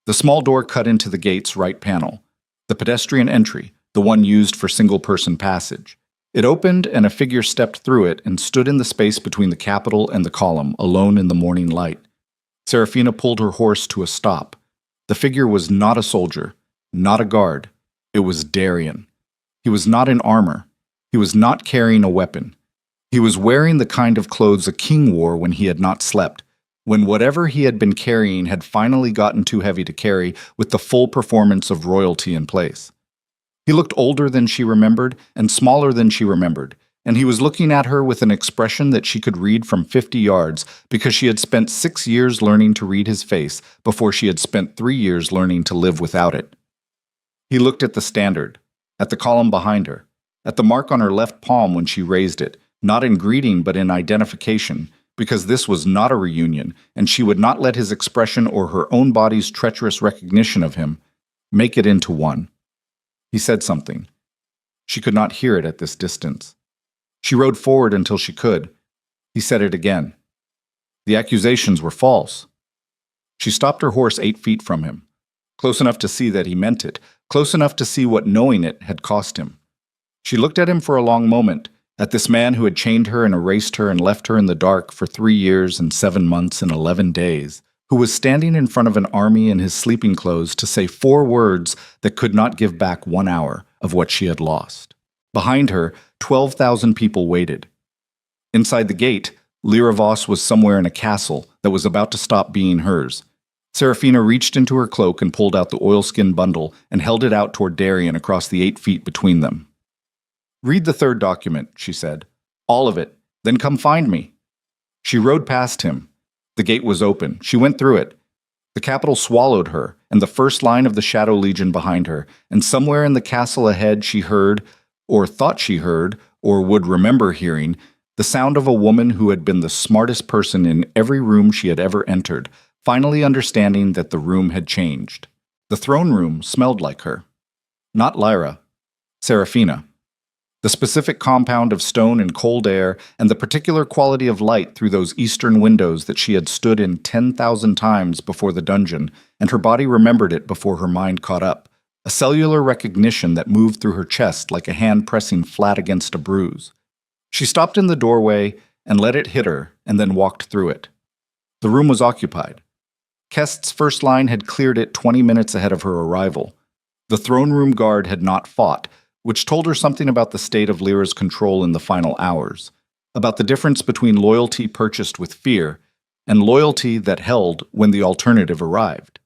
The small door cut into the gate's right panel. The pedestrian entry, the one used for single-person passage. It opened, and a figure stepped through it and stood in the space between the Capitol and the column, alone in the morning light. Serafina pulled her horse to a stop. The figure was not a soldier, not a guard. It was Darian. He was not in armor. He was not carrying a weapon. He was wearing the kind of clothes a king wore when he had not slept, when whatever he had been carrying had finally gotten too heavy to carry, with the full performance of royalty in place. He looked older than she remembered and smaller than she remembered, and he was looking at her with an expression that she could read from 50 yards because she had spent 6 years learning to read his face before she had spent 3 years learning to live without it. He looked at the standard, at the column behind her, at the mark on her left palm when she raised it, not in greeting but in identification, because this was not a reunion, and she would not let his expression or her own body's treacherous recognition of him make it into one. He said something. She could not hear it at this distance. She rode forward until she could. He said it again. The accusations were false. She stopped her horse 8 feet from him, close enough to see that he meant it, close enough to see what knowing it had cost him. She looked at him for a long moment, at this man who had chained her and erased her and left her in the dark for 3 years and 7 months and 11 days, who was standing in front of an army in his sleeping clothes to say 4 words that could not give back 1 hour of what she had lost. Behind her, 12,000 people waited. Inside the gate, Lyra Voss was somewhere in a castle that was about to stop being hers. Serafina reached into her cloak and pulled out the oilskin bundle and held it out toward Darian across the 8 feet between them. "Read the 3rd document," she said. "All of it. Then come find me." She rode past him. The gate was open. She went through it. The Capitol swallowed her, and the first line of the Shadow Legion behind her, and somewhere in the castle ahead she heard, or thought she heard, or would remember hearing, the sound of a woman who had been the smartest person in every room she had ever entered, finally understanding that the room had changed. The throne room smelled like her. Not Lyra. Serafina. The specific compound of stone and cold air, and the particular quality of light through those eastern windows that she had stood in 10,000 times before the dungeon, and her body remembered it before her mind caught up. A cellular recognition that moved through her chest like a hand pressing flat against a bruise. She stopped in the doorway and let it hit her, and then walked through it. The room was occupied. Kest's first line had cleared it 20 minutes ahead of her arrival. The throne room guard had not fought, which told her something about the state of Lyra's control in the final hours, about the difference between loyalty purchased with fear and loyalty that held when the alternative arrived.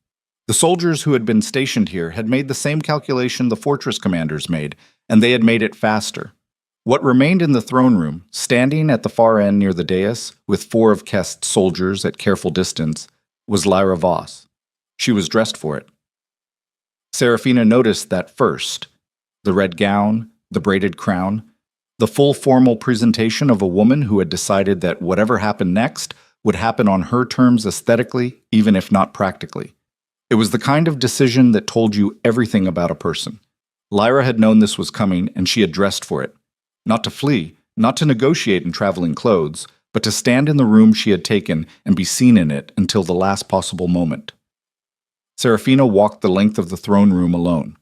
The soldiers who had been stationed here had made the same calculation the fortress commanders made, and they had made it faster. What remained in the throne room, standing at the far end near the dais, with 4 of Kest's soldiers at careful distance, was Lyra Voss. She was dressed for it. Serafina noticed that first. The red gown, the braided crown, the full formal presentation of a woman who had decided that whatever happened next would happen on her terms aesthetically, even if not practically. It was the kind of decision that told you everything about a person. Lyra had known this was coming, and she had dressed for it. Not to flee, not to negotiate in traveling clothes, but to stand in the room she had taken and be seen in it until the last possible moment. Serafina walked the length of the throne room alone.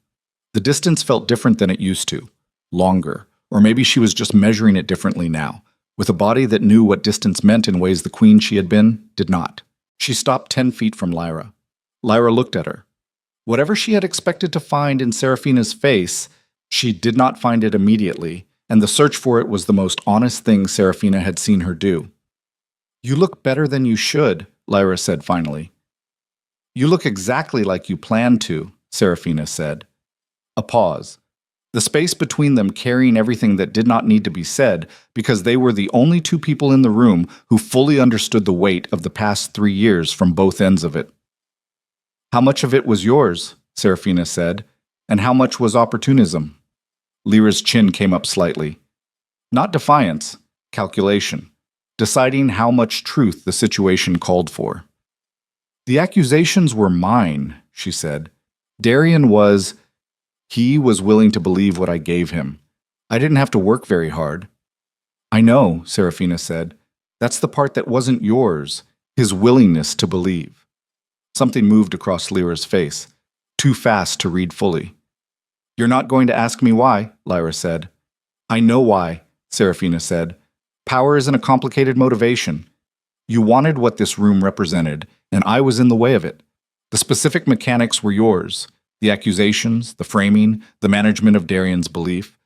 The distance felt different than it used to, longer, or maybe she was just measuring it differently now, with a body that knew what distance meant in ways the queen she had been did not. She stopped 10 feet from Lyra. Lyra looked at her. Whatever she had expected to find in Serafina's face, she did not find it immediately, and the search for it was the most honest thing Serafina had seen her do. "You look better than you should," Lyra said finally. "You look exactly like you planned to," Serafina said. A pause. The space between them carrying everything that did not need to be said, because they were the only 2 people in the room who fully understood the weight of the past 3 years from both ends of it. "How much of it was yours?" Serafina said, "and how much was opportunism?" Lyra's chin came up slightly. Not defiance, calculation. Deciding how much truth the situation called for. The accusations were mine, she said. He was willing to believe what I gave him. I didn't have to work very hard. I know, Serafina said. That's the part that wasn't yours, his willingness to believe. Something moved across Lyra's face, too fast to read fully. You're not going to ask me why, Lyra said. I know why, Serafina said. Power isn't a complicated motivation. You wanted what this room represented, and I was in the way of it. The specific mechanics were yours, the accusations, the framing, the management of Darian's belief.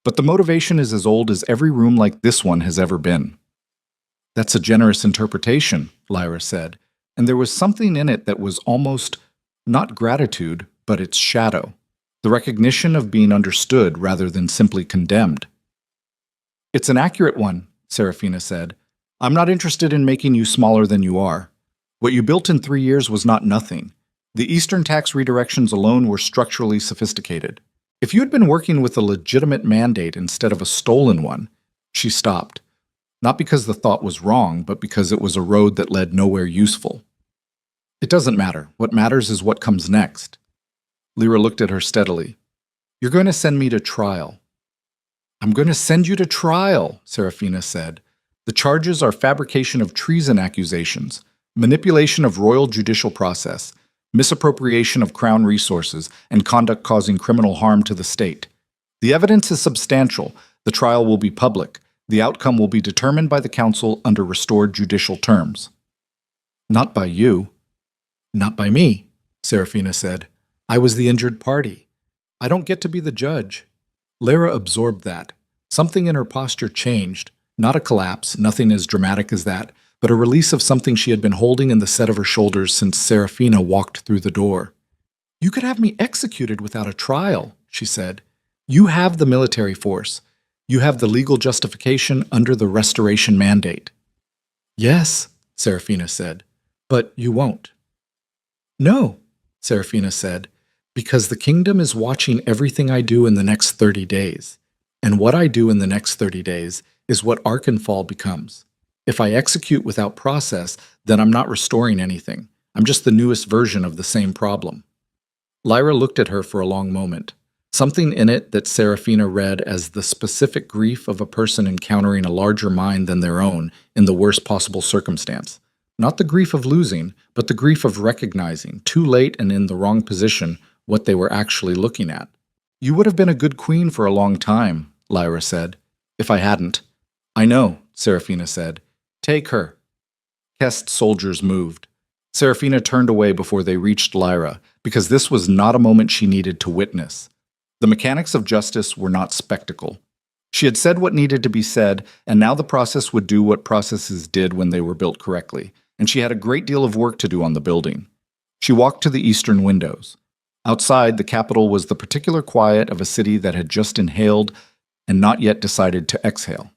But the motivation is as old as every room like this one has ever been. That's a generous interpretation, Lyra said, and there was something in it that was almost not gratitude, but its shadow, the recognition of being understood rather than simply condemned. It's an accurate one, Serafina said. I'm not interested in making you smaller than you are. What you built in 3 years was not nothing. The Eastern tax redirections alone were structurally sophisticated. If you had been working with a legitimate mandate instead of a stolen one, she stopped. Not because the thought was wrong, but because it was a road that led nowhere useful. It doesn't matter. What matters is what comes next. Lyra looked at her steadily. You're going to send me to trial. I'm going to send you to trial, Serafina said. The charges are fabrication of treason accusations, manipulation of royal judicial process, misappropriation of crown resources, and conduct causing criminal harm to the state. The evidence is substantial. The trial will be public. The outcome will be determined by the council under restored judicial terms. Not by you. Not by me, Serafina said. I was the injured party. I don't get to be the judge. Lyra absorbed that. Something in her posture changed. Not a collapse, nothing as dramatic as that, but a release of something she had been holding in the set of her shoulders since Serafina walked through the door. You could have me executed without a trial, she said. You have the military force. You have the legal justification under the restoration mandate. Yes, Serafina said, but you won't. No, Serafina said, because the kingdom is watching everything I do in the next 30 days. And what I do in the next 30 days is what Arkenfall becomes. If I execute without process, then I'm not restoring anything. I'm just the newest version of the same problem. Lyra looked at her for a long moment. Something in it that Serafina read as the specific grief of a person encountering a larger mind than their own in the worst possible circumstance. Not the grief of losing, but the grief of recognizing, too late and in the wrong position, what they were actually looking at. You would have been a good queen for a long time, Lyra said, if I hadn't. I know, Serafina said. Take her. Kest's soldiers moved. Serafina turned away before they reached Lyra, because this was not a moment she needed to witness. The mechanics of justice were not spectacle. She had said what needed to be said, and now the process would do what processes did when they were built correctly, and she had a great deal of work to do on the building. She walked to the eastern windows. Outside, the capital was the particular quiet of a city that had just inhaled and not yet decided to exhale.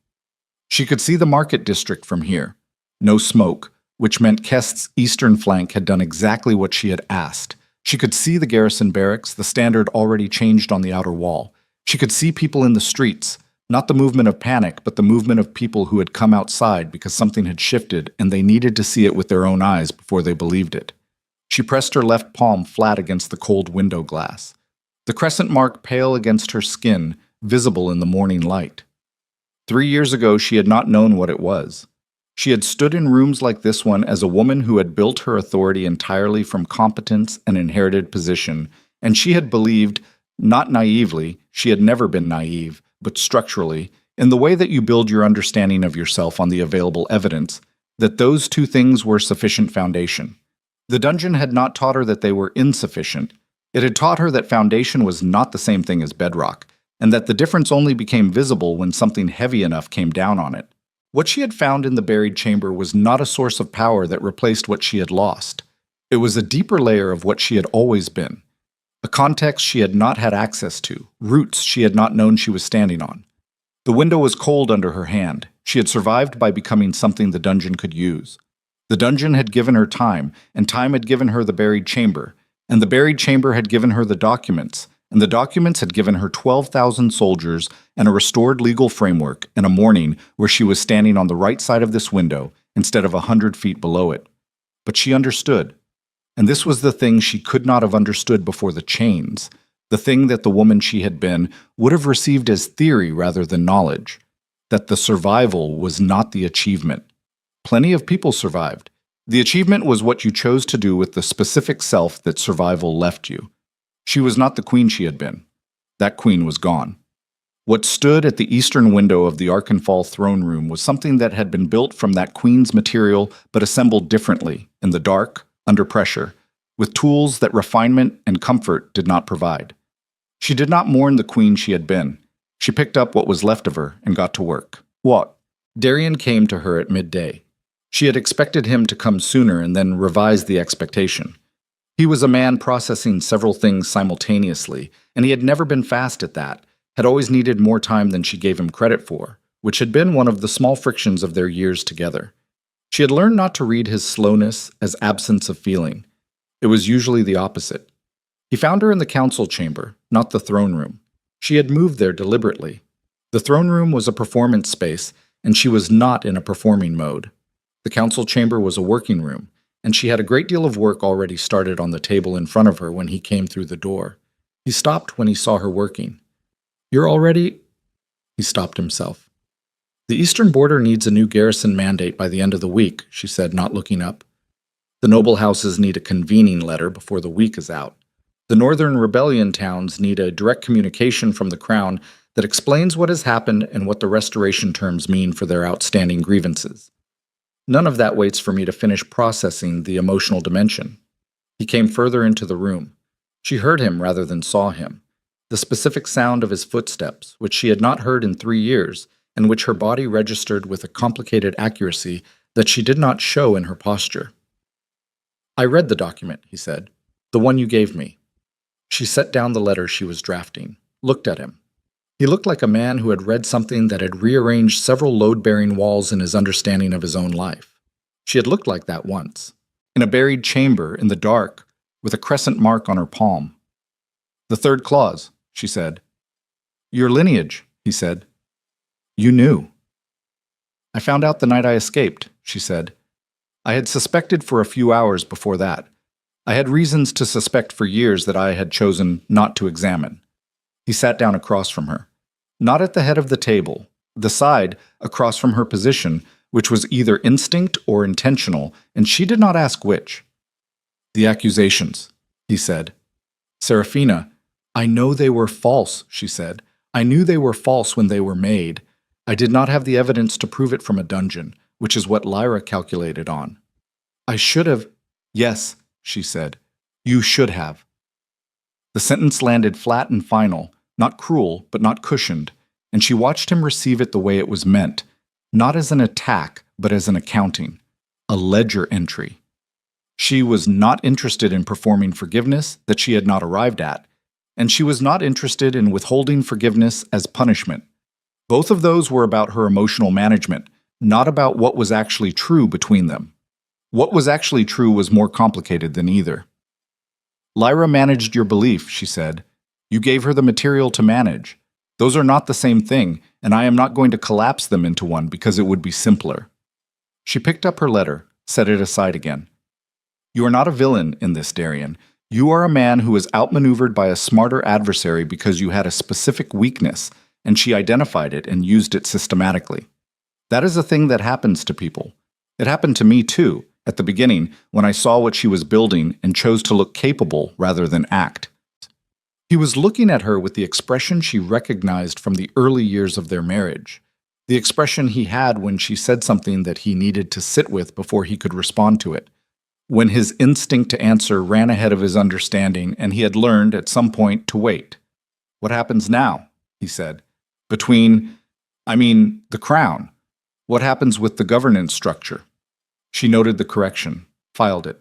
She could see the market district from here. No smoke, which meant Kest's eastern flank had done exactly what she had asked. She could see the garrison barracks, the standard already changed on the outer wall. She could see people in the streets, not the movement of panic, but the movement of people who had come outside because something had shifted and they needed to see it with their own eyes before they believed it. She pressed her left palm flat against the cold window glass. The crescent mark pale against her skin, visible in the morning light. 3 years ago, she had not known what it was. She had stood in rooms like this one as a woman who had built her authority entirely from competence and inherited position, and she had believed, not naively, she had never been naive, but structurally, in the way that you build your understanding of yourself on the available evidence, that those two things were sufficient foundation. The dungeon had not taught her that they were insufficient. It had taught her that foundation was not the same thing as bedrock, and that the difference only became visible when something heavy enough came down on it. What she had found in the buried chamber was not a source of power that replaced what she had lost. It was a deeper layer of what she had always been. A context she had not had access to, roots she had not known she was standing on. The window was cold under her hand. She had survived by becoming something the dungeon could use. The dungeon had given her time, and time had given her the buried chamber, and the buried chamber had given her the documents, and the documents had given her 12,000 soldiers and a restored legal framework and a morning where she was standing on the right side of this window instead of 100 feet below it. But she understood. And this was the thing she could not have understood before the chains, the thing that the woman she had been would have received as theory rather than knowledge, that the survival was not the achievement. Plenty of people survived. The achievement was what you chose to do with the specific self that survival left you. She was not the queen she had been. That queen was gone. What stood at the eastern window of the Arkenfall throne room was something that had been built from that queen's material but assembled differently, in the dark, under pressure, with tools that refinement and comfort did not provide. She did not mourn the queen she had been. She picked up what was left of her and got to work. What? Darian came to her at midday. She had expected him to come sooner and then revise the expectation. He was a man processing several things simultaneously, and he had never been fast at that, had always needed more time than she gave him credit for, which had been one of the small frictions of their years together. She had learned not to read his slowness as absence of feeling. It was usually the opposite. He found her in the council chamber, not the throne room. She had moved there deliberately. The throne room was a performance space, and she was not in a performing mode. The council chamber was a working room, and she had a great deal of work already started on the table in front of her when he came through the door. He stopped when he saw her working. "You're already—" He stopped himself. "The eastern border needs a new garrison mandate by the end of the week," she said, not looking up. "The noble houses need a convening letter before the week is out. The northern rebellion towns need a direct communication from the crown that explains what has happened and what the restoration terms mean for their outstanding grievances. None of that waits for me to finish processing the emotional dimension." He came further into the room. She heard him rather than saw him. The specific sound of his footsteps, which she had not heard in 3 years, and which her body registered with a complicated accuracy that she did not show in her posture. "I read the document," he said. "The one you gave me." She set down the letter she was drafting, looked at him. He looked like a man who had read something that had rearranged several load-bearing walls in his understanding of his own life. She had looked like that once, in a buried chamber in the dark, with a crescent mark on her palm. "The third clause," she said. "Your lineage," he said. "You knew." "I found out the night I escaped," she said. "I had suspected for a few hours before that. I had reasons to suspect for years that I had chosen not to examine." He sat down across from her. Not at the head of the table, the side across from her position, which was either instinct or intentional, and she did not ask which. "The accusations," he said. "Seraphina, I know they were false," she said. "I knew they were false when they were made. I did not have the evidence to prove it from a dungeon, which is what Lyra calculated on. I should have—" "Yes," she said. "You should have." The sentence landed flat and final, not cruel, but not cushioned, and she watched him receive it the way it was meant, not as an attack, but as an accounting, a ledger entry. She was not interested in performing forgiveness that she had not arrived at, and she was not interested in withholding forgiveness as punishment. Both of those were about her emotional management, not about what was actually true between them. What was actually true was more complicated than either. "Lyra managed your belief," she said. "You gave her the material to manage. Those are not the same thing, and I am not going to collapse them into one because it would be simpler." She picked up her letter, set it aside again. "You are not a villain in this, Darian. You are a man who was outmaneuvered by a smarter adversary because you had a specific weakness, and she identified it and used it systematically. That is a thing that happens to people. It happened to me too, at the beginning, when I saw what she was building and chose to look capable rather than act." He was looking at her with the expression she recognized from the early years of their marriage, the expression he had when she said something that he needed to sit with before he could respond to it, when his instinct to answer ran ahead of his understanding and he had learned at some point to wait. "What happens now?" he said. The crown. What happens with the governance structure?" She noted the correction, filed it.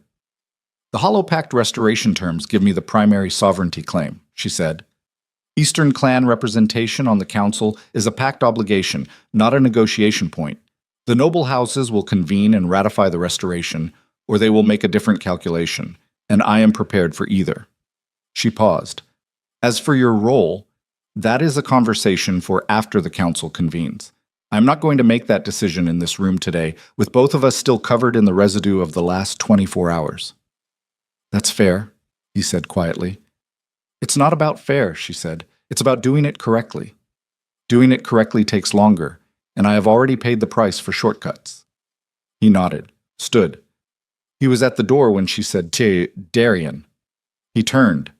"The Hollow Pact restoration terms give me the primary sovereignty claim," she said. "Eastern clan representation on the council is a pact obligation, not a negotiation point. The noble houses will convene and ratify the restoration, or they will make a different calculation, and I am prepared for either." She paused. As for your role, that is a conversation for after the council convenes. I'm not going to make that decision in this room today, with both of us still covered in the residue of the last 24 hours. That's fair, he said quietly. It's not about fair, she said. It's about doing it correctly. Doing it correctly takes longer, and I have already paid the price for shortcuts. He nodded, stood. He was at the door when she said, Darian. He turned.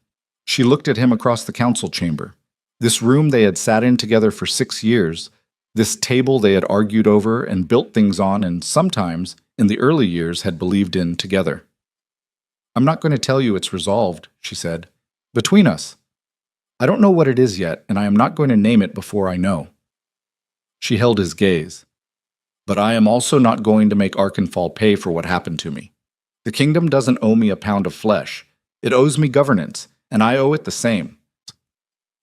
She looked at him across the council chamber. This room they had sat in together for 6 years, this table they had argued over and built things on and sometimes, in the early years, had believed in together. I'm not going to tell you it's resolved, she said. Between us. I don't know what it is yet, and I am not going to name it before I know. She held his gaze. But I am also not going to make Arkenfall pay for what happened to me. The kingdom doesn't owe me a pound of flesh. It owes me governance, and I owe it the same.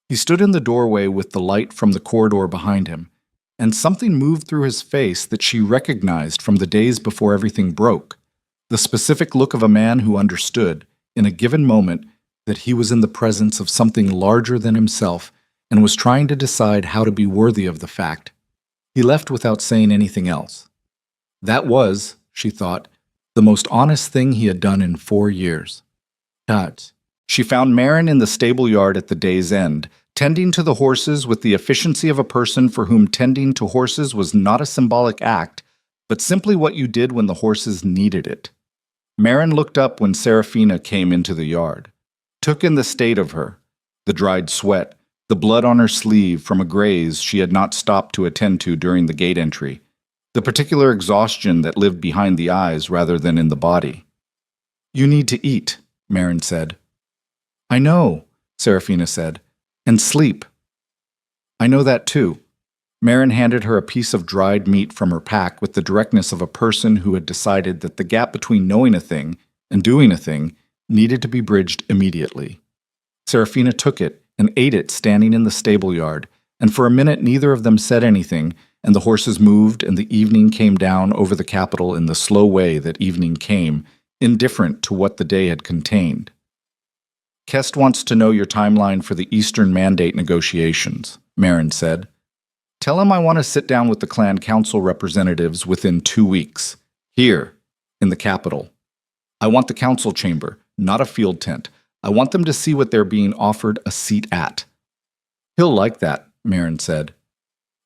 He stood in the doorway with the light from the corridor behind him, and something moved through his face that she recognized from the days before everything broke, the specific look of a man who understood, in a given moment, that he was in the presence of something larger than himself and was trying to decide how to be worthy of the fact. He left without saying anything else. That was, she thought, the most honest thing he had done in 4 years. She found Marin in the stable yard at the day's end, tending to the horses with the efficiency of a person for whom tending to horses was not a symbolic act, but simply what you did when the horses needed it. Marin looked up when Seraphina came into the yard, took in the state of her, the dried sweat, the blood on her sleeve from a graze she had not stopped to attend to during the gate entry, the particular exhaustion that lived behind the eyes rather than in the body. You need to eat, Marin said. I know, Seraphina said, and sleep. I know that too. Marin handed her a piece of dried meat from her pack with the directness of a person who had decided that the gap between knowing a thing and doing a thing needed to be bridged immediately. Seraphina took it and ate it standing in the stable yard, and for a minute neither of them said anything, and the horses moved and the evening came down over the capital in the slow way that evening came, indifferent to what the day had contained. Kest wants to know your timeline for the Eastern Mandate negotiations, Marin said. Tell him I want to sit down with the clan council representatives within 2 weeks, here, in the capital. I want the council chamber, not a field tent. I want them to see what they're being offered a seat at. He'll like that, Marin said.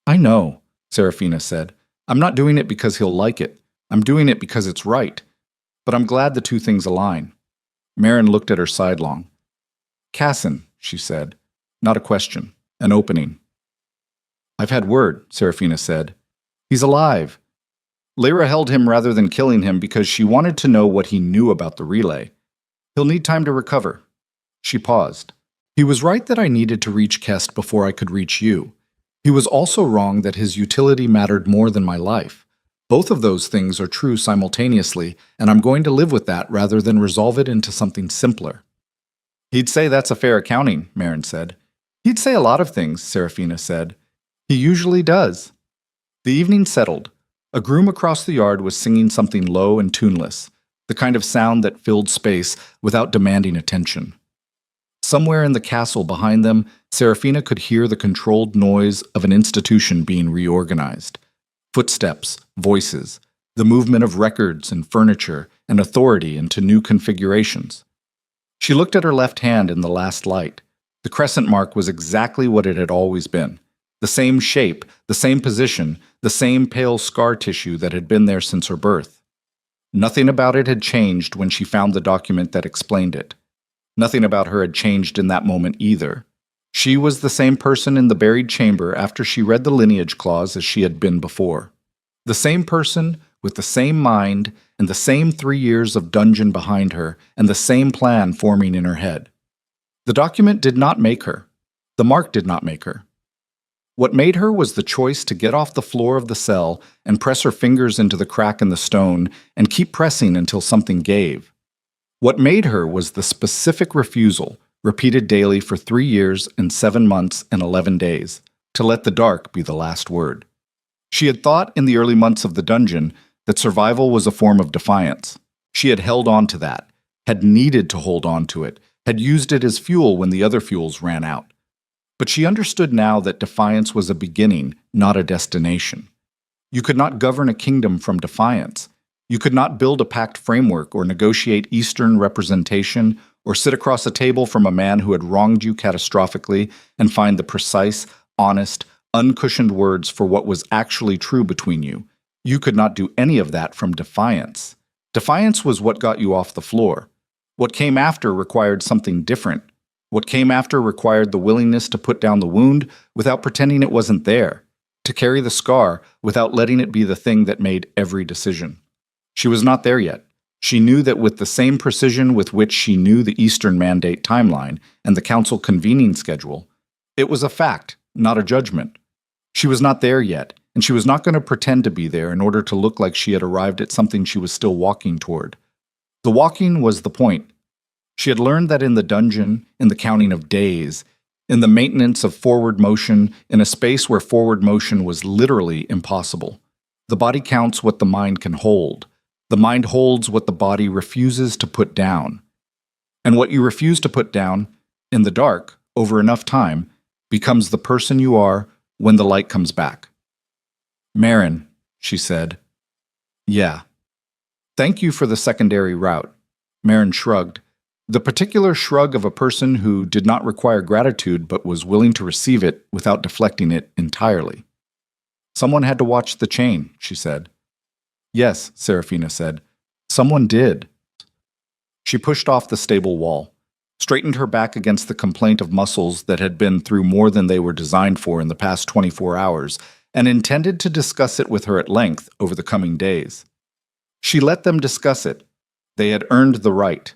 I know, Seraphina said. I'm not doing it because he'll like it. I'm doing it because it's right. But I'm glad the two things align. Marin looked at her sidelong. Cassin, she said. Not a question, an opening. I've had word, Seraphina said. He's alive. Lyra held him rather than killing him because she wanted to know what he knew about the relay. He'll need time to recover. She paused. He was right that I needed to reach Kest before I could reach you. He was also wrong that his utility mattered more than my life. Both of those things are true simultaneously, and I'm going to live with that rather than resolve it into something simpler. He'd say that's a fair accounting, Marin said. He'd say a lot of things, Seraphina said. He usually does. The evening settled. A groom across the yard was singing something low and tuneless, the kind of sound that filled space without demanding attention. Somewhere in the castle behind them, Seraphina could hear the controlled noise of an institution being reorganized. Footsteps, voices, the movement of records and furniture and authority into new configurations. She looked at her left hand in the last light. The crescent mark was exactly what it had always been. The same shape, the same position, the same pale scar tissue that had been there since her birth. Nothing about it had changed when she found the document that explained it. Nothing about her had changed in that moment either. She was the same person in the buried chamber after she read the lineage clause as she had been before. The same person, with the same mind, and the same 3 years of dungeon behind her, and the same plan forming in her head. The document did not make her. The mark did not make her. What made her was the choice to get off the floor of the cell and press her fingers into the crack in the stone and keep pressing until something gave. What made her was the specific refusal, repeated daily for 3 years and 7 months and 11 days, to let the dark be the last word. She had thought in the early months of the dungeon that survival was a form of defiance. She had held on to that, had needed to hold on to it, had used it as fuel when the other fuels ran out. But she understood now that defiance was a beginning, not a destination. You could not govern a kingdom from defiance. You could not build a pact framework or negotiate Eastern representation or sit across a table from a man who had wronged you catastrophically and find the precise, honest, uncushioned words for what was actually true between you. You could not do any of that from defiance. Defiance was what got you off the floor. What came after required something different. What came after required the willingness to put down the wound without pretending it wasn't there, to carry the scar without letting it be the thing that made every decision. She was not there yet. She knew that with the same precision with which she knew the Eastern Mandate timeline and the Council convening schedule, it was a fact, not a judgment. She was not there yet, and she was not going to pretend to be there in order to look like she had arrived at something she was still walking toward. The walking was the point. She had learned that in the dungeon, in the counting of days, in the maintenance of forward motion, in a space where forward motion was literally impossible, the body counts what the mind can hold. The mind holds what the body refuses to put down. And what you refuse to put down, in the dark, over enough time, becomes the person you are when the light comes back. "Marin," she said. "Yeah." "Thank you for the secondary route." Marin shrugged. The particular shrug of a person who did not require gratitude but was willing to receive it without deflecting it entirely. "Someone had to watch the chain," she said. "Yes," Serafina said. "Someone did." She pushed off the stable wall, straightened her back against the complaint of muscles that had been through more than they were designed for in the past 24 hours, and intended to discuss it with her at length over the coming days. She let them discuss it. They had earned the right.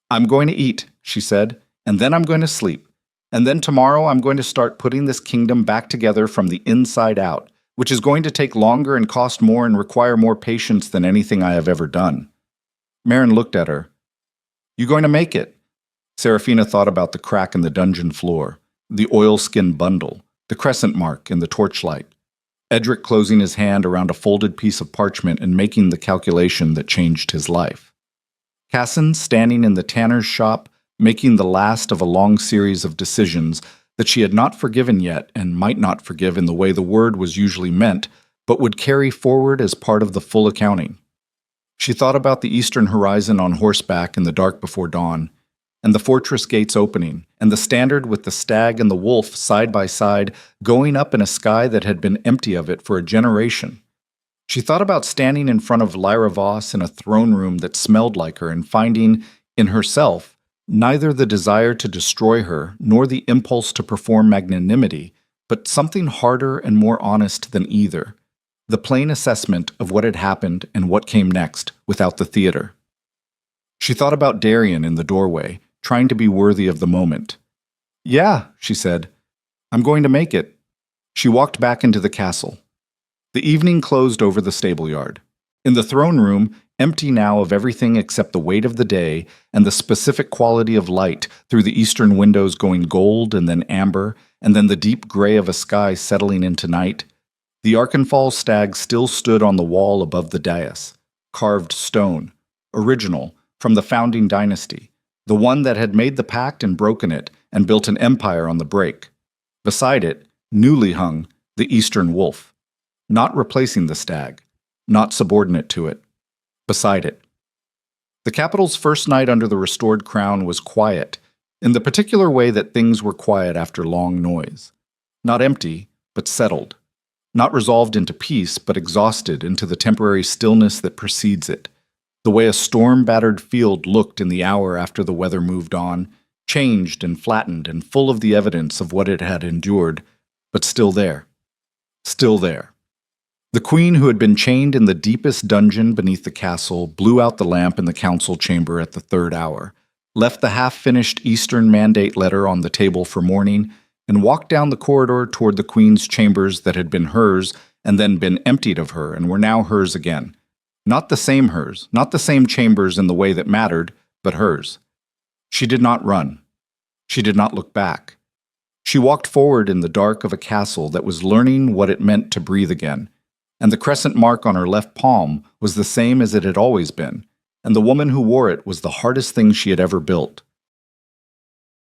"I'm going to eat," she said, "and then I'm going to sleep. And then tomorrow I'm going to start putting this kingdom back together from the inside out, which is going to take longer and cost more and require more patience than anything I have ever done." Marin looked at her. "You going to make it?" Serafina thought about the crack in the dungeon floor, the oilskin bundle, the crescent mark in the torchlight. Edric closing his hand around a folded piece of parchment and making the calculation that changed his life. Casson standing in the tanner's shop, making the last of a long series of decisions that she had not forgiven yet and might not forgive in the way the word was usually meant, but would carry forward as part of the full accounting. She thought about the eastern horizon on horseback in the dark before dawn, and the fortress gates opening, and the standard with the stag and the wolf side by side going up in a sky that had been empty of it for a generation. She thought about standing in front of Lyra Voss in a throne room that smelled like her and finding, in herself, neither the desire to destroy her nor the impulse to perform magnanimity, but something harder and more honest than either, the plain assessment of what had happened and what came next without the theater. She thought about Darian in the doorway, trying to be worthy of the moment. "Yeah," she said, "I'm going to make it." She walked back into the castle. The evening closed over the stable-yard. In the throne room, empty now of everything except the weight of the day and the specific quality of light through the eastern windows going gold and then amber, and then the deep gray of a sky settling into night, the Arkenfall stag still stood on the wall above the dais, carved stone, original, from the founding dynasty, the one that had made the pact and broken it and built an empire on the break. Beside it, newly hung, the eastern wolf. Not replacing the stag, not subordinate to it. Beside it. The capital's first night under the restored crown was quiet, in the particular way that things were quiet after long noise. Not empty, but settled. Not resolved into peace, but exhausted into the temporary stillness that precedes it. The way a storm-battered field looked in the hour after the weather moved on, changed and flattened and full of the evidence of what it had endured, but still there. Still there. The queen, who had been chained in the deepest dungeon beneath the castle, blew out the lamp in the council chamber at the third hour, left the half-finished Eastern Mandate letter on the table for morning, and walked down the corridor toward the queen's chambers that had been hers and then been emptied of her and were now hers again. Not the same hers, not the same chambers in the way that mattered, but hers. She did not run. She did not look back. She walked forward in the dark of a castle that was learning what it meant to breathe again, and the crescent mark on her left palm was the same as it had always been, and the woman who wore it was the hardest thing she had ever built.